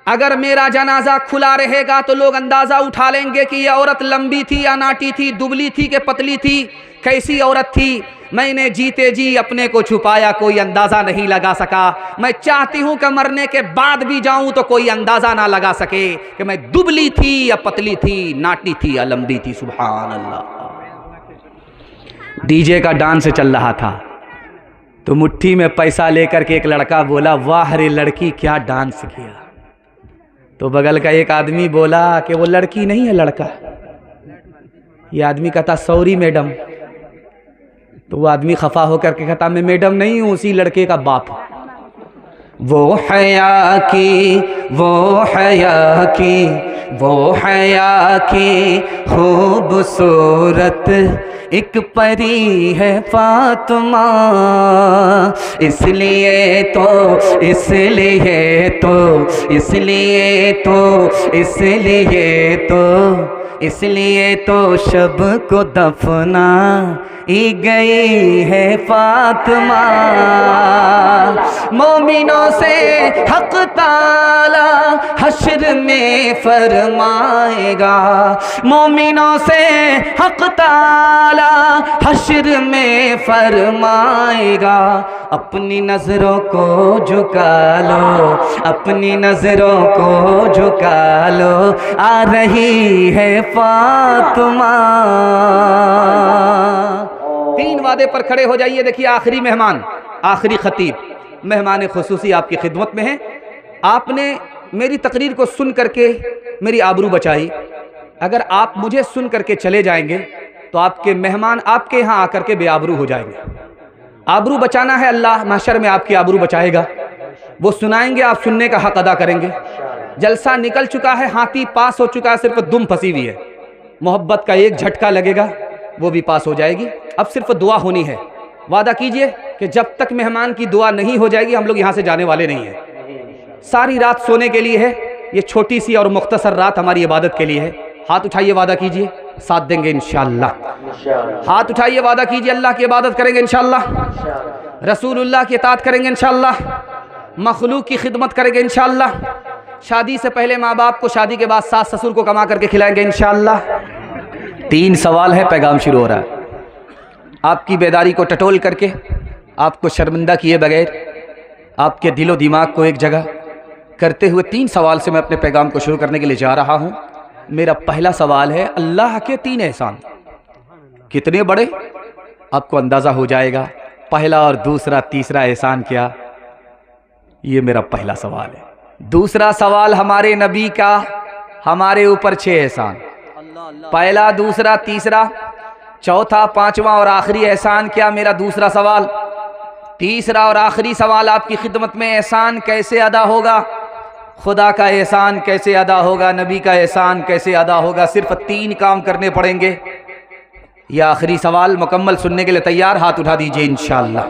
अगर मेरा जनाजा खुला रहेगा तो लोग अंदाजा उठा लेंगे कि यह औरत लंबी थी या नाटी थी, दुबली थी कि पतली थी, कैसी औरत थी। मैंने जीते जी अपने को छुपाया, कोई अंदाजा नहीं लगा सका। मैं चाहती हूं कि मरने के बाद भी जाऊं तो कोई अंदाजा ना लगा सके कि मैं दुबली थी या पतली थी, नाटी थी या लंबी थी। सुभान अल्लाह। डीजे का डांस चल रहा था तो मुट्ठी में पैसा लेकर के एक लड़का बोला, वाह रे लड़की क्या डांस किया। तो बगल का एक आदमी बोला कि वो लड़की नहीं है, लड़का। ये आदमी कहता, सॉरी मैडम। तो वो आदमी खफा होकर के कहता, मैं मैडम नहीं हूँ, उसी लड़के का बाप। वो हया की, वो हया की, वो हया की खूबसूरत एक परी है फातिमा। इसलिए तो, इसलिए तो, इसलिए तो, इसलिए तो, इसलिए तो शब को दफना ही गई है फातिमा। मोमिनों से हक ताला हश्र में फरमाएगा, मोमिनों से हक ताला हश्र में फरमाएगा। अपनी नजरों को झुका लो, अपनी नजरों को झुका लो, आ रही है फातिमा। 3 वादे पर खड़े हो जाइए। देखिए आखिरी मेहमान, आखिरी खतीब, मेहमान खुसूसी आपकी खिदमत में है। आपने मेरी तकरीर को सुन करके मेरी आबरू बचाई। अगर आप मुझे सुन करके चले जाएंगे तो आपके मेहमान आपके यहाँ आकर के बेआबरू हो जाएंगे। आबरू बचाना है, अल्लाह महशर में आपकी आबरू बचाएगा। वो सुनाएंगे, आप सुनने का हक अदा करेंगे। जलसा निकल चुका है, हाथी पास हो चुका है, सिर्फ दुम फंसी हुई है। मोहब्बत का एक झटका लगेगा, वो भी पास हो जाएगी। अब सिर्फ दुआ होनी है। वादा कीजिए कि जब तक मेहमान की दुआ नहीं हो जाएगी हम लोग यहाँ से जाने वाले नहीं हैं। सारी रात सोने के लिए है, ये छोटी सी और मुख्तसर रात हमारी इबादत के लिए है। हाथ उठाइए, वादा कीजिए, साथ देंगे इंशाअल्लाह। हाथ उठाइए, वादा कीजिए, अल्लाह की इबादत करेंगे इंशाअल्लाह, रसूलुल्लाह की इताअत करेंगे इंशाअल्लाह, मखलूक की खिदमत करेंगे इंशाअल्लाह। शादी से पहले माँ बाप को, शादी के बाद सास ससुर को कमा करके खिलाएंगे इंशाअल्लाह। 3 सवाल है, पैगाम शुरू हो रहा है। आपकी बेदारी को टटोल करके, आपको शर्मिंदा किए बगैर, आपके दिलो दिमाग को एक जगह करते हुए 3 सवाल से मैं अपने पैगाम को शुरू करने के लिए जा रहा हूँ। मेरा पहला सवाल है, अल्लाह के 3 एहसान कितने बड़े आपको अंदाज़ा हो जाएगा। पहला और दूसरा तीसरा एहसान क्या, ये मेरा पहला सवाल है। दूसरा सवाल हमारे नबी का हमारे ऊपर 6 एहसान, पहला, दूसरा, तीसरा, चौथा, पांचवा और आखिरी एहसान क्या, मेरा दूसरा सवाल। तीसरा और आखिरी सवाल आपकी खिदमत में, एहसान कैसे अदा होगा, खुदा का एहसान कैसे अदा होगा, नबी का एहसान कैसे अदा होगा। सिर्फ 3 काम करने पड़ेंगे। यह आखिरी सवाल मुकम्मल सुनने के लिए तैयार, हाथ उठा दीजिए इंशाअल्लाह।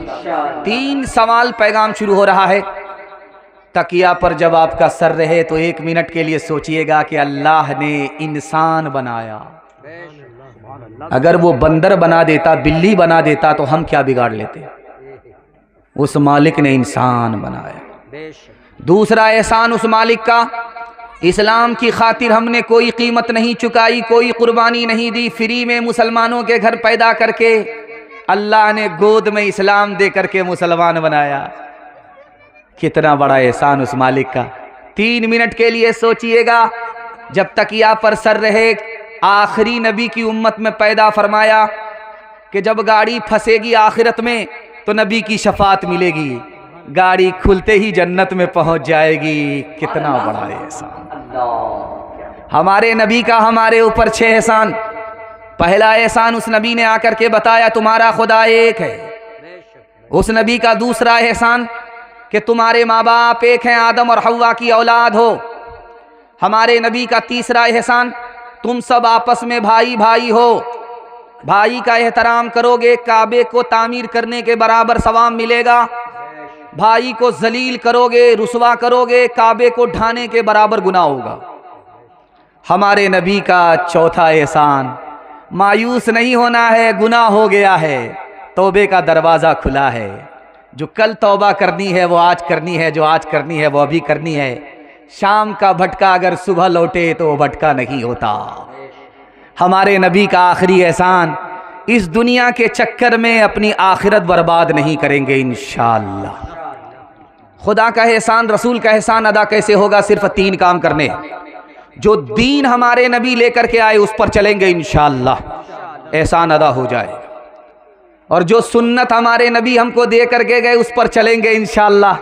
3 सवाल, पैगाम शुरू हो रहा है। तकिया पर जब आपका सर रहे तो 1 मिनट के लिए सोचिएगा कि अल्लाह ने इंसान बनाया। अगर वो बंदर बना देता, बिल्ली बना देता तो हम क्या बिगाड़ लेते। उस मालिक ने इंसान बनाया। दूसरा एहसान उस मालिक का, इस्लाम की खातिर हमने कोई कीमत नहीं चुकाई, कोई कुर्बानी नहीं दी। फ्री में मुसलमानों के घर पैदा करके अल्लाह ने गोद में इस्लाम दे करके मुसलमान बनाया। कितना बड़ा एहसान उस मालिक का। 3 मिनट के लिए सोचिएगा। जब तकिया पर सर रहे, आखिरी नबी की उम्मत में पैदा फरमाया कि जब गाड़ी फंसेगी आखिरत में तो नबी की शफात मिलेगी, गाड़ी खुलते ही जन्नत में पहुंच जाएगी। कितना बड़ा एहसान हमारे नबी का हमारे ऊपर 6 एहसान। पहला एहसान उस नबी ने आकर के बताया तुम्हारा खुदा एक है। उस नबी का दूसरा एहसान कि तुम्हारे माँ बाप एक हैं, आदम और हव्वा की औलाद हो। हमारे नबी का तीसरा एहसान तुम सब आपस में भाई भाई हो, भाई का एहतराम करोगे, काबे को तामीर करने के बराबर सवाब मिलेगा। भाई को जलील करोगे, रुसवा करोगे, काबे को ढाने के बराबर गुनाह होगा। हमारे नबी का चौथा एहसान, मायूस नहीं होना है, गुनाह हो गया है, तौबे का दरवाज़ा खुला है। जो कल तौबा करनी है वो आज करनी है, जो आज करनी है वो अभी करनी है। शाम का भटका अगर सुबह लौटे तो वो भटका नहीं होता। हमारे नबी का आखिरी एहसान इस दुनिया के चक्कर में अपनी आखिरत बर्बाद नहीं करेंगे इंशाअल्लाह। खुदा का एहसान, रसूल का एहसान अदा कैसे होगा? सिर्फ 3 काम करने। जो दीन हमारे नबी लेकर के आए उस पर चलेंगे इंशाअल्लाह, एहसान अदा हो जाएगा। और जो सुन्नत हमारे नबी हमको दे करके गए उस पर चलेंगे इंशाअल्लाह।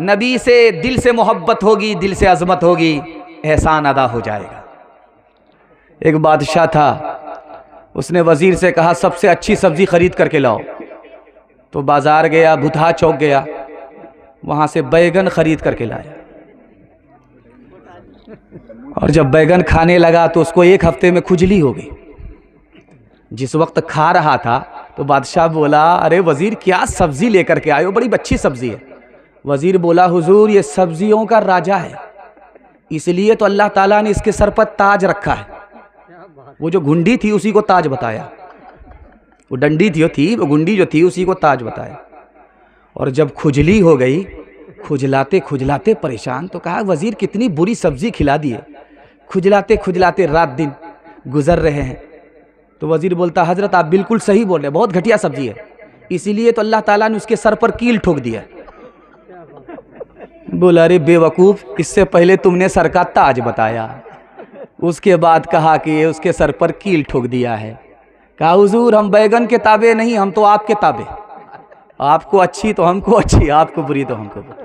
नबी से दिल से मोहब्बत होगी, दिल से अजमत होगी, एहसान अदा हो जाएगा। एक बादशाह था, उसने वजीर से कहा सबसे अच्छी सब्जी खरीद करके लाओ। तो बाजार गया, भुतहा चौक गया, वहां से बैगन खरीद करके लाया। और जब बैगन खाने लगा तो उसको 1 हफ्ते में खुजली हो गई। जिस वक्त खा रहा था तो बादशाह बोला, अरे वजीर क्या सब्जी लेकर के आए हो, बड़ी अच्छी सब्जी है। वजीर बोला, हुजूर ये सब्जियों का राजा है, इसलिए तो अल्लाह ताला ने इसके सर पर ताज रखा है। वो जो घुंडी थी उसी को ताज बताया, वो डंडी थी वो गुंडी जो थी उसी को ताज बताया। और जब खुजली हो गई, खुजलाते खुजलाते परेशान, तो कहा वजीर कितनी बुरी सब्जी खिला दी है, खुजलाते खुजलाते रात दिन गुजर रहे हैं। तो वजीर बोलता, हजरत आप बिल्कुल सही बोल रहे हैं, बहुत घटिया सब्जी है, इसीलिए तो अल्लाह ताला ने उसके सर पर कील ठोक दिया। बोला, अरे बेवकूफ़, इससे पहले तुमने सर का ताज बताया, उसके बाद कहा कि ये उसके सर पर कील ठोक दिया है। कहा हुजूर हम बैगन के ताबे नहीं, हम तो आपके ताबे, आपको अच्छी तो हमको अच्छी, आपको बुरी तो हमको बुरी।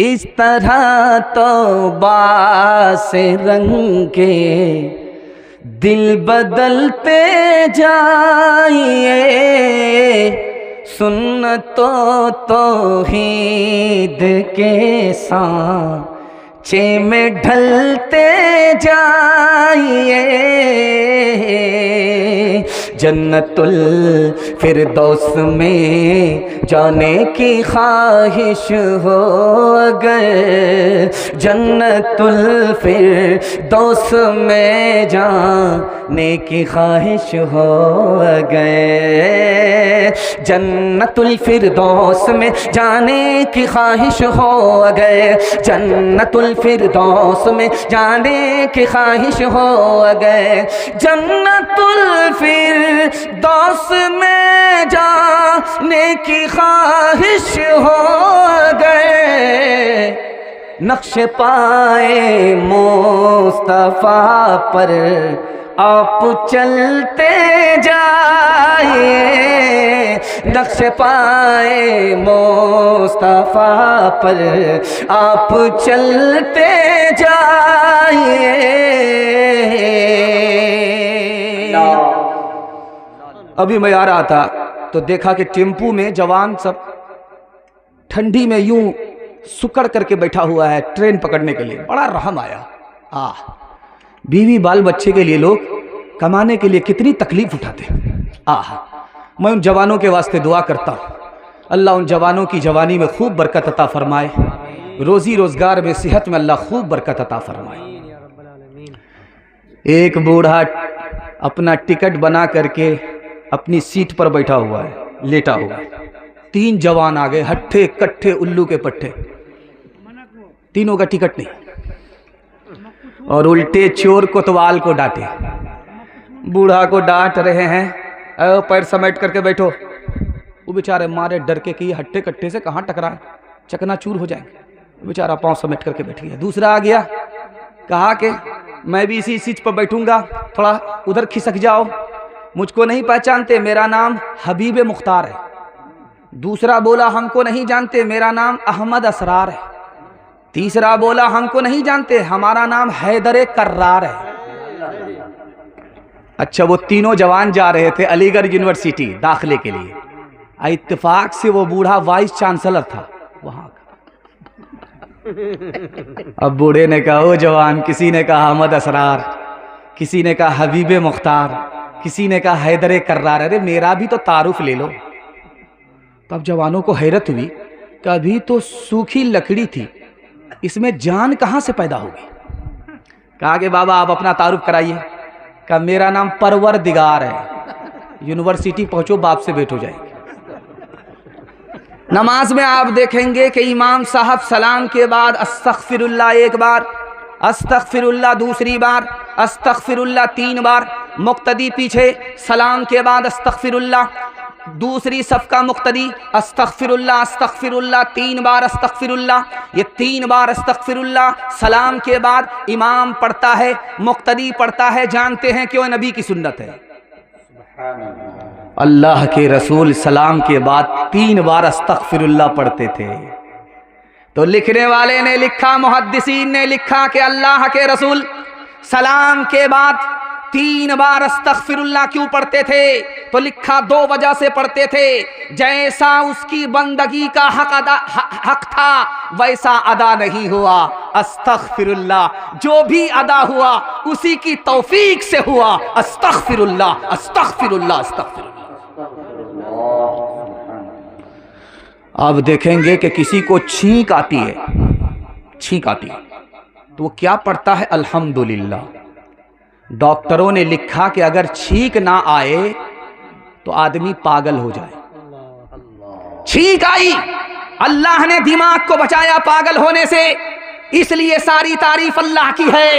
इस तरह तौबा से रंग के दिल बदलते जाइए, सुन्नतो तौहीद के सांचे में ढलते जाइए, जन्नतुल फिरदौस में जाने की ख्वाहिश हो गए, जन्नतुल फिरदौस में जाने की ख्वाहिश हो गए, जन्नतुल फिरदौस में जाने की ख्वाहिश हो गए, जन्नतुल फिरदौस में जाने की ख्वाहिश हो गए, जन्नतुल फिरदौस में जाने की ख्वाहिश हो गए, नक्श पाए मुस्तफा पर आप चलते जाइए, नक्श पाए मुस्तफा पर आप चलते जाइए। अभी मैं आ रहा था तो देखा कि टेम्पू में जवान सब ठंडी में यूं सुकड़ करके बैठा हुआ है ट्रेन पकड़ने के लिए। बड़ा रहम आया। बीवी बाल बच्चे के लिए लोग कमाने के लिए कितनी तकलीफ उठाते हैं। मैं उन जवानों के वास्ते दुआ करता हूँ, अल्लाह उन जवानों की जवानी में खूब बरकत अता फरमाए, रोजी रोजगार में सेहत में अल्लाह खूब बरकत अता फरमाए। एक बूढ़ा अपना टिकट बना करके अपनी सीट पर बैठा हुआ है, लेटा हुआ है। 3 जवान आ गए, हट्ठे कट्ठे उल्लू के पट्टे, तीनों का टिकट नहीं, और उल्टे चोर कोतवाल को डांटे। बूढ़ा को डांट रहे हैं, पैर समेट करके बैठो। वो बेचारे मारे डर के कि ये हट्टे कट्टे से कहाँ टकराए, चकनाचूर हो जाएंगे। बेचारा पाँव समेट करके बैठ गया। दूसरा आ गया, कहा कि मैं भी इसी सीट पर बैठूंगा, थोड़ा उधर खिसक जाओ, मुझको नहीं पहचानते, मेरा नाम हबीब मुख्तार है। दूसरा बोला हमको नहीं जानते, मेरा नाम अहमद असरार है। तीसरा बोला हमको नहीं जानते, हमारा नाम हैदर कर्रार है। अच्छा, वो तीनों जवान जा रहे थे अलीगढ़ यूनिवर्सिटी दाखिले के लिए। इत्तेफाक से वो बूढ़ा वाइस चांसलर था वहां का। अब बूढ़े ने कहा, ओ जवान, किसी ने कहा अहमद असरार, किसी ने कहा हबीब मुख्तार, किसी ने कहा हैदर कर्रार, अरे मेरा भी तो तारुफ ले लो। तब जवानों को हैरत हुई कि अभी तो सूखी लकड़ी थी, इसमें जान कहाँ से पैदा होगी। कहा कि बाबा आप अपना तारुफ कराइए। कहा मेरा नाम परवरदिगार है। यूनिवर्सिटी पहुंचो, बाप से भेंट हो जाएगी। नमाज में आप देखेंगे कि इमाम साहब सलाम के बाद अस्तगफिरुल्लाह 1 बार, अस्तगफिरुल्लाह दूसरी बार, अस्तगफिरुल्लाह 3 बार, मुक्तदी पीछे, सलाम के बाद अस्तगफिरुल्लाह। दूसरी सफ का मुक्तदी अस्तगफिरुल्लाह अस्तगफिरुल्लाह 3 बार अस्तगफिरुल्लाह, ये 3 बार अस्तगफिरुल्लाह। सलाम के बाद इमाम पढ़ता है, मुक्तदी पढ़ता है। जानते हैं क्यों? नबी की सुन्नत है। अल्लाह के रसूल सलाम के बाद 3 बार अस्तगफिरुल्लाह पढ़ते थे। तो लिखने वाले ने लिखा, मुहद्दिसीन ने लिखा कि अल्लाह के रसूल सलाम के बाद 3 बार अस्तगफिरुल्लाह क्यों पढ़ते थे? तो लिखा 2 वजह से पढ़ते थे। जैसा उसकी बंदगी का हक था वैसा अदा नहीं हुआ, अस्तगफिरुल्लाह। जो भी अदा हुआ उसी की तौफीक से हुआ, अस्तगफिरुल्लाह अस्तगफिरुल्लाह अस्तगफिरुल्लाह। अब देखेंगे कि किसी को छींक आती है, छींक आती है तो वो क्या पढ़ता है? अल्हम्दुलिल्लाह। डॉक्टरों ने लिखा कि अगर छींक ना आए तो आदमी पागल हो जाए। छींक आई, अल्लाह ने दिमाग को बचाया पागल होने से, इसलिए सारी तारीफ अल्लाह की है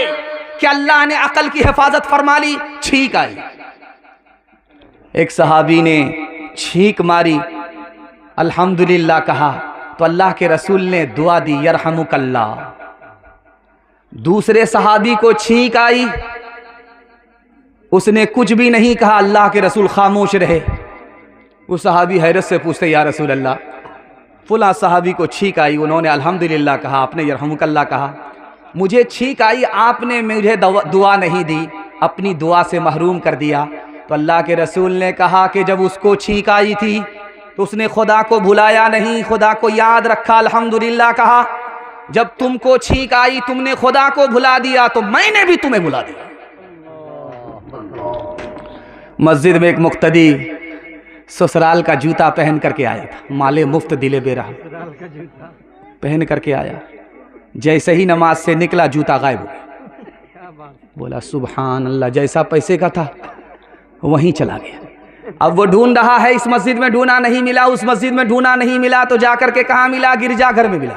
कि अल्लाह ने अकल की हिफाजत फरमा ली। छींक आई, एक सहाबी ने छींक मारी, अल्हम्दुलिल्लाह कहा तो अल्लाह के रसूल ने दुआ दी, यरहमुकल्लाह। दूसरे सहाबी को छींक आई, उसने कुछ भी नहीं कहा, अल्लाह के रसूल खामोश रहे। उस सहाबी हैरत से पूछते, या रसूल अल्लाह, फुला सहाबी को छींक आई, उन्होंने अल्हम्दुलिल्लाह कहा, आपने यरहमुकल्लाह कहा। मुझे छींक आई, आपने मुझे दुआ नहीं दी, अपनी दुआ से महरूम कर दिया। तो अल्लाह के रसूल ने कहा कि जब उसको छींक आई थी तो उसने खुदा को भुलाया नहीं, खुदा को याद रखा, अल्हम्दुलिल्लाह कहा। जब तुमको छींक आई तुमने खुदा को भुला दिया तो मैंने भी तुम्हें भुला दिया। मस्जिद में एक मुक्तदी ससुराल का जूता पहन करके आया था, माले मुफ्त दिले बेरा पहन करके आया। जैसे ही नमाज से निकला जूता गायब हो गया। बोला सुभान अल्लाह, जैसा पैसे का था वहीं चला गया। अब वो ढूंढ रहा है, इस मस्जिद में ढूंढा नहीं मिला, उस मस्जिद में ढूंढा नहीं मिला, तो जाकर के कहाँ मिला? गिरजाघर में मिला।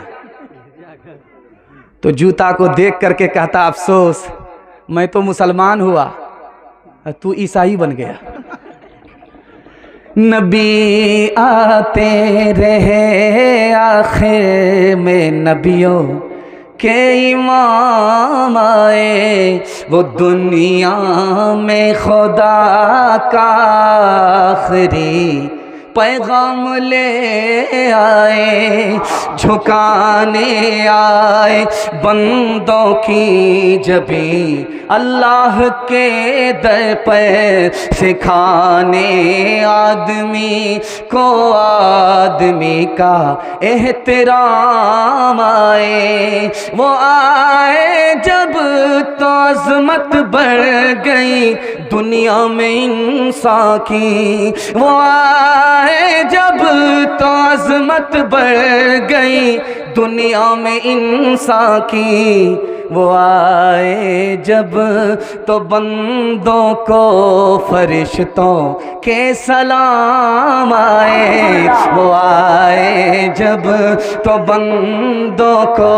तो जूता को देख करके कहता, अफसोस मैं तो मुसलमान हुआ, तू ईसाई बन गया। नबी आते रहे आखिर में नबियों के इमाम आए, वो दुनिया में खुदा का आखिरी पैगाम ले आए, झुकाने आए बंदों की जबी अल्लाह के दर पर, सिखाने आदमी को आदमी का एहतराम आए। वो आए जब तो अज़मत बढ़ गई दुनिया में इंसान की, वो आए जब तो अज़मत बढ़ गई दुनिया में इंसान की, वो आए जब तो बंदों को फरिश्तों के सलाम आए, वो आए जब तो बंदों को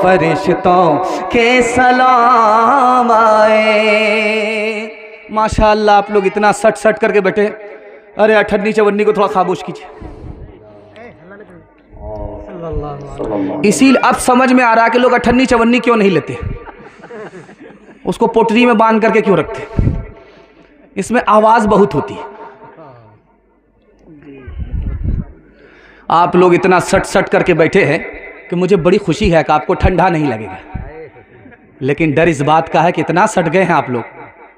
फरिश्तों के सलाम आए। माशाअल्लाह, आप लोग इतना सट सट करके बैठे। अरे अठन्नी चवन्नी को थोड़ा खामोश कीजिए। इसीलिए अब समझ में आ रहा है कि लोग अठन्नी चवन्नी क्यों नहीं लेते, उसको पोटरी में बांध करके क्यों रखते। इसमें आवाज बहुत होती है। आप लोग इतना सट सट करके बैठे हैं कि मुझे बड़ी खुशी है कि आपको ठंडा नहीं लगेगा, लेकिन डर इस बात का है कि इतना सट गए हैं आप लोग,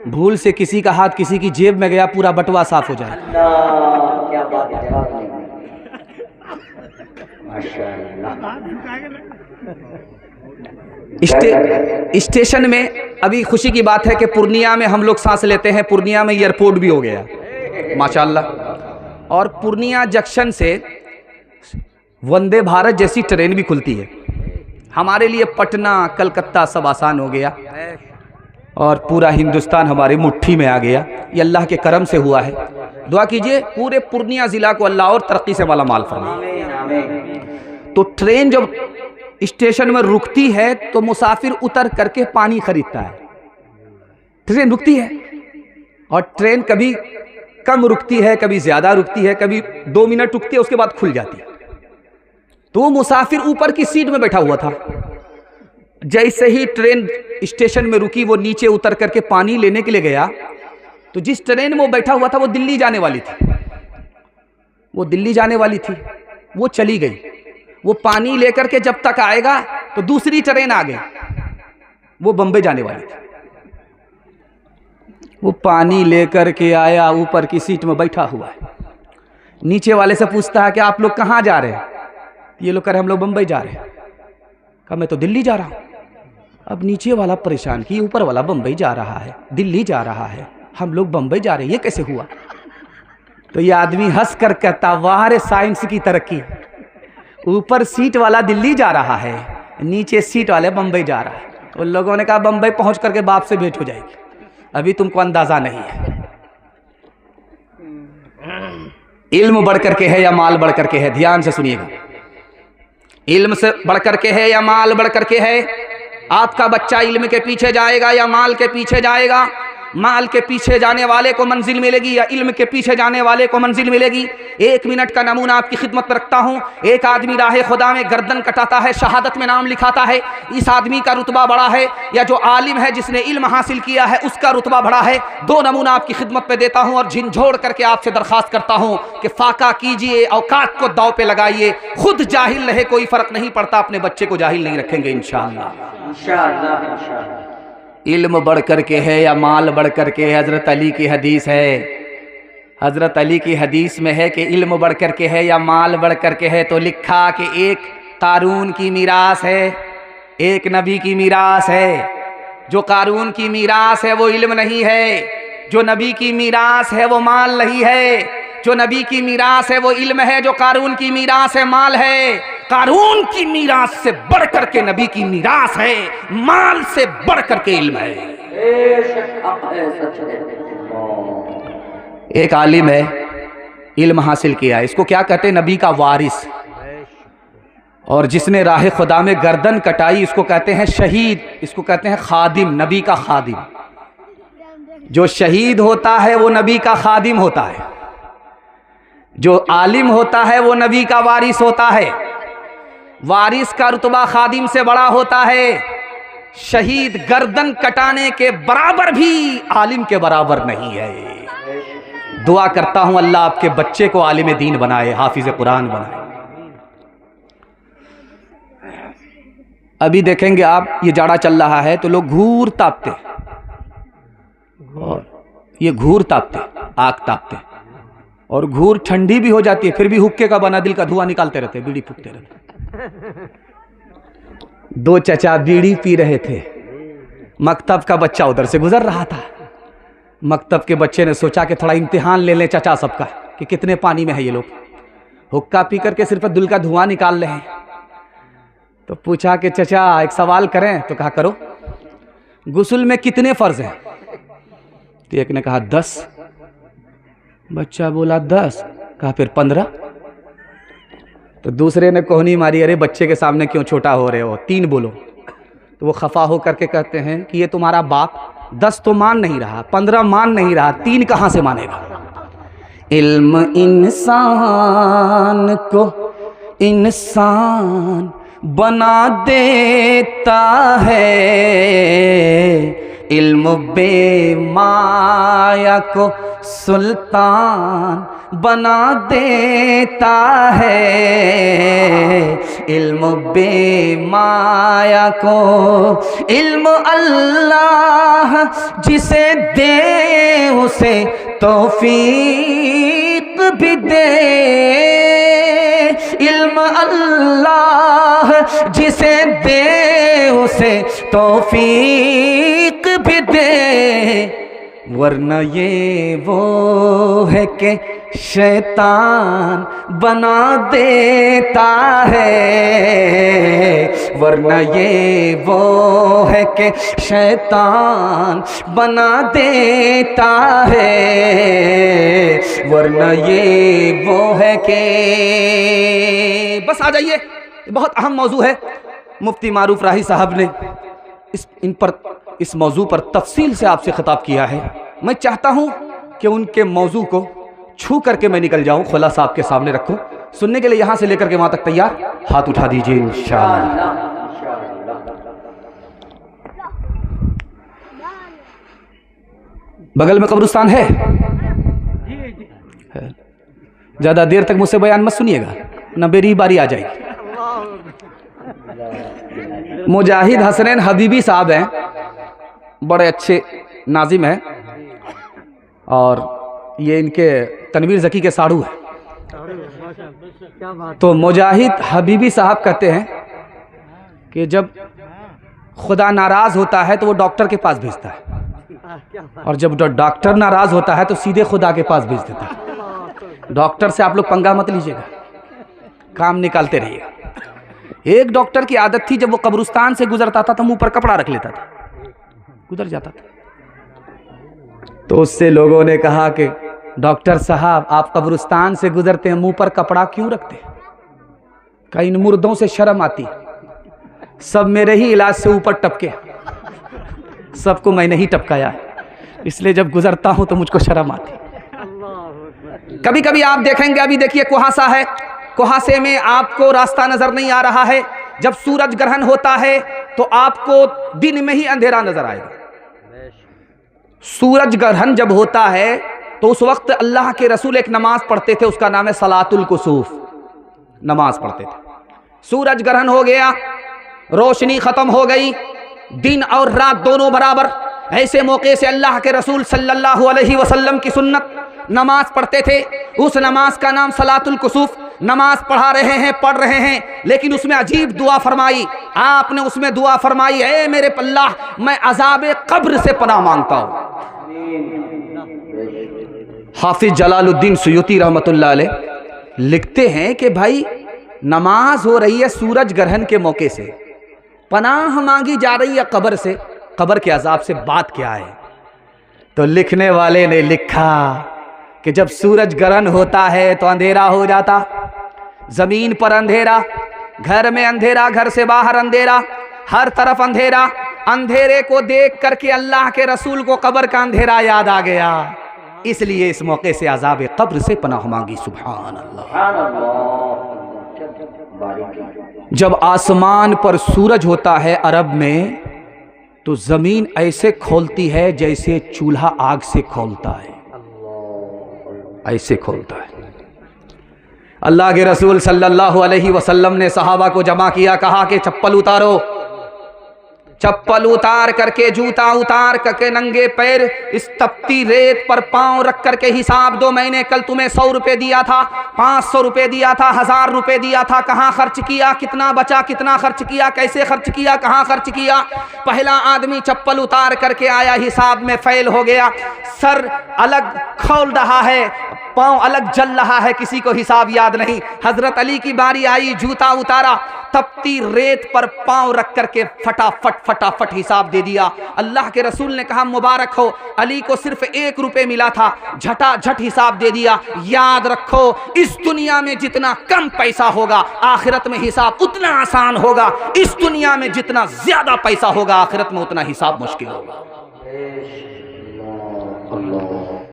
भूल से किसी का हाथ किसी की जेब में गया पूरा बटवा साफ हो जाए। क्या बात है, स्टेशन में अभी खुशी की बात है कि पूर्णिया में हम लोग सांस लेते हैं। पूर्णिया में एयरपोर्ट भी हो गया माशाल्लाह, और पूर्णिया जंक्शन से वंदे भारत जैसी ट्रेन भी खुलती है। हमारे लिए पटना कलकत्ता सब आसान हो गया और पूरा हिंदुस्तान हमारी मुट्ठी में आ गया। ये अल्लाह के करम से हुआ है। दुआ कीजिए पूरे पूर्णिया ज़िला को अल्लाह और तरक्की से वाला माल फरमाए। तो ट्रेन जब स्टेशन में रुकती है तो मुसाफिर उतर करके पानी खरीदता है। ट्रेन रुकती है, और ट्रेन कभी कम रुकती है, कभी ज़्यादा रुकती है, कभी 2 मिनट रुकती है, उसके बाद खुल जाती है। तो वो मुसाफिर ऊपर की सीट में बैठा हुआ था। जैसे ही ट्रेन स्टेशन में रुकी, वो नीचे उतर करके पानी लेने के लिए गया। तो जिस ट्रेन में वो बैठा हुआ था वो दिल्ली जाने वाली थी, वो दिल्ली जाने वाली थी। वो चली गई। वो पानी लेकर के जब तक आएगा तो दूसरी ट्रेन आ गई, वो बम्बई जाने वाली थी। वो पानी लेकर के आया, ऊपर की सीट में बैठा हुआ है। नीचे वाले से पूछता है कि आप लोग कहाँ जा रहे हैं? ये लोग कह रहे हम लोग बम्बई जा रहे हैं। कहा मैं तो दिल्ली जा रहा हूँ। अब नीचे वाला परेशान कि ऊपर वाला बम्बई जा रहा है, दिल्ली जा रहा है, हम लोग बम्बई जा रहे हैं, ये कैसे हुआ? तो ये आदमी हंस कर कहता वाह रे साइंस की तरक्की, ऊपर सीट वाला दिल्ली जा रहा है, नीचे सीट वाले बम्बई जा रहा है। उन लोगों ने कहा बम्बई पहुंच करके बाप से भेंट हो जाएगी, अभी तुमको अंदाजा नहीं है। इल्म बढ़ करके है या माल बढ़ करके है? ध्यान से सुनिएगा। इल्म से बढ़ करके है या माल बढ़ करके है? आपका बच्चा इल्म के पीछे जाएगा या माल के पीछे जाएगा? माल के पीछे जाने वाले को मंजिल मिलेगी या इल्म के पीछे जाने वाले को मंजिल मिलेगी? 1 मिनट का नमूना आपकी खिदमत में रखता हूँ। एक आदमी राह खुदा में गर्दन कटाता है, शहादत में नाम लिखाता है, इस आदमी का रुतबा बड़ा है या जो आलिम है जिसने इल्म हासिल किया है उसका रुतबा बड़ा है? 2 नमूना आपकी खिदमत में देता हूँ और झिझोड़ करके आपसे दरख्वास्त करता हूँ कि फाका कीजिए, औकात को दाव पे लगाइए। खुद जाहिल रहे कोई फर्क नहीं पड़ता, अपने बच्चे को जाहिल नहीं रखेंगे इंशाअल्लाह। इंशाअल्लाह। इल्म बढ़ करके है या माल बढ़ करके है? हज़रत अली की हदीस है, हज़रत अली की हदीस में है कि इल्म बढ़ करके है या माल बढ़ करके है। तो लिखा कि एक कारून की मीरास है, एक नबी की मीरास है। जो कारून की मीरास है वो इल्म नहीं है, जो नबी की मीरास है वो माल नहीं है। जो नबी की मीरास है वो इल्म है, जो कारून की मीरास है माल है। कारून की मीरास से बढ़ करके नबी की मीरास है, माल से बढ़ करके इल्म है। एक आलिम है, इल्म हासिल किया है, इसको क्या कहते हैं? नबी का वारिस। और जिसने राह खुदा में गर्दन कटाई इसको कहते हैं शहीद, इसको कहते हैं खादिम, नबी का खादिम। जो शहीद होता है वो नबी का खादिम होता है, जो आलिम होता है वो नबी का वारिस होता है। वारिस का रुतबा खादिम से बड़ा होता है। शहीद गर्दन कटाने के बराबर भी आलिम के बराबर नहीं है। दुआ करता हूं अल्लाह आपके बच्चे को आलिम दीन बनाए, हाफिज कुरान बनाए। अभी देखेंगे आप, ये जाड़ा चल रहा है तो लोग घूर तापते, और ये घूर तापते, आग तापते, और घूर ठंडी भी हो जाती है फिर भी हुक्के का बना दिल का धुआं निकालते रहते, बीड़ी फूकते रहते। 2 चचा बीड़ी पी रहे थे, मकतब का बच्चा उधर से गुजर रहा था। मकतब के बच्चे ने सोचा कि थोड़ा इम्तिहान ले लें चचा सबका कि कितने पानी में है ये लोग। हुक्का पी करके सिर्फ दिल का धुआं निकाल रहे हैं। तो पूछा कि चचा एक सवाल करें? तो कहा करो। गुस्ल में कितने फर्ज हैं? तो एक ने कहा 10। बच्चा बोला 10। कहा फिर 15। तो दूसरे ने कोहनी मारी, अरे बच्चे के सामने क्यों छोटा हो रहे हो, 3 बोलो। तो वो खफा हो करके कहते हैं कि ये तुम्हारा बाप 10 तो मान नहीं रहा, 15 मान नहीं रहा, 3 कहाँ से मानेगा? इल्म इंसान को इंसान बना देता है, इल्म बेमाया को सुल्तान बना देता है। इल्म बेमाया को, इल्म अल्लाह जिसे दे उसे तौफीक भी दे। इल्म अल्लाह जिसे दे उसे तौफीक भी दे, वरना ये वो है कि शैतान बना देता है। वरना ये वो है कि शैतान बना देता है। वरना ये वो है कि, बस आ जाइए, बहुत अहम मौजू है। मुफ्ती मारूफ राही साहब ने इस मौजू पर तफसील से आपसे खिताब किया है। मैं चाहता हूं कि उनके मौजू को छू करके मैं निकल जाऊं, खुला साहब के सामने रखूं। सुनने के लिए यहां से लेकर के वहां तक तैयार? हाथ उठा दीजिए इंशाअल्लाह। बगल में कब्रिस्तान है? ज्यादा देर तक मुझसे बयान मत सुनिएगा, ना मेरी बारी आ जाएगी। मुजाहिद हसनैन हबीबी साहब हैं, बड़े अच्छे नाजिम हैं, और ये इनके तनवीर ज़की के साड़ू है। तो मुजाहिद हबीबी साहब कहते हैं कि जब खुदा नाराज़ होता है तो वो डॉक्टर के पास भेजता है, और जब डॉक्टर नाराज़ होता है तो सीधे खुदा के पास भेज देता है। डॉक्टर से आप लोग पंगा मत लीजिएगा, काम निकालते रहिएगा। एक डॉक्टर की आदत थी, जब वो कब्रिस्तान से गुजरता था तो मुंह पर कपड़ा रख लेता था, गुजर जाता था। तो उससे लोगों ने कहा कि डॉक्टर साहब, आप कब्रिस्तान से गुजरते हैं, मुंह पर कपड़ा क्यों रखते? कहीं इन मुर्दों से शर्म आती, सब मेरे ही इलाज से ऊपर टपके, सबको मैंने ही टपकाया है, इसलिए जब गुजरता हूं तो मुझको शर्म आती। कभी कभी आप देखेंगे, अभी देखिए कुहासा है, कुहासे में आपको रास्ता नजर नहीं आ रहा है। जब सूरज ग्रहण होता है तो आपको दिन में ही अंधेरा नजर आएगा। सूरज ग्रहण जब होता है तो उस वक्त अल्लाह के रसूल एक नमाज पढ़ते थे, उसका नाम है सलातुल कुसूफ, नमाज पढ़ते थे। सूरज ग्रहण हो गया, रोशनी खत्म हो गई, दिन और रात दोनों बराबर, ऐसे मौके से अल्लाह के रसूल सल्लल्लाहु अलैहि वसल्लम की सुन्नत नमाज पढ़ते थे। उस नमाज का नाम सलातुल कुसूफ। नमाज पढ़ा रहे हैं, पढ़ रहे हैं, लेकिन उसमें अजीब दुआ फरमाई। आपने उसमें दुआ फरमाई, ऐ मेरे अल्लाह, मैं अजाब कब्र से पनाह मांगता हूँ। हाफिज जलालुद्दीन सुयूती रहमतुल्लाह अलैह लिखते हैं कि भाई नमाज हो रही है सूरज ग्रहण के मौके से, पनाह मांगी जा रही है कब्र से, कब्र के अजाब से, बात क्या है? तो लिखने वाले ने लिखा कि जब सूरज ग्रहण होता है तो अंधेरा हो जाता, जमीन पर अंधेरा, घर में अंधेरा, घर से बाहर अंधेरा, हर तरफ अंधेरा। अंधेरे को देख करके अल्लाह के रसूल को कब्र का अंधेरा याद आ गया, इसलिए इस मौके से अजाब कब्र से पनाह मांगी। सुभान अल्लाह। जब आसमान पर सूरज होता है अरब में, तो जमीन ऐसे खोलती है जैसे चूल्हा आग से खोलता है, ऐसे खोलता है। अल्लाह के रसूल सल्लल्लाहु अलैहि वसल्लम ने सहाबा को जमा किया, कहा कि चप्पल उतारो। चप्पल उतार करके, जूता उतार करके, नंगे पैर इस तपती रेत पर पांव रख करके हिसाब दो, मैंने कल तुम्हें 100 रुपए दिया था, 500 रुपए दिया था, 1000 रुपए दिया था, कहाँ खर्च किया, कितना बचा, कितना खर्च किया, कैसे खर्च किया, कहाँ खर्च किया। पहला आदमी चप्पल उतार करके आया, हिसाब में फेल हो गया, सर अलग खोल रहा है, पांव अलग जल रहा है, किसी को हिसाब याद नहीं। हजरत अली की बारी आई, जूता उतारा, तपती रेत पर पांव रख करके फटाफट फटाफट हिसाब दे दिया। अल्लाह के रसूल ने कहा मुबारक हो, अली को सिर्फ 1 रुपए मिला था, झटाझट हिसाब दे दिया। याद रखो, इस दुनिया में जितना कम पैसा होगा, आखिरत में हिसाब उतना आसान होगा। इस दुनिया में जितना ज्यादा पैसा होगा, आखिरत में उतना हिसाब मुश्किल होगा।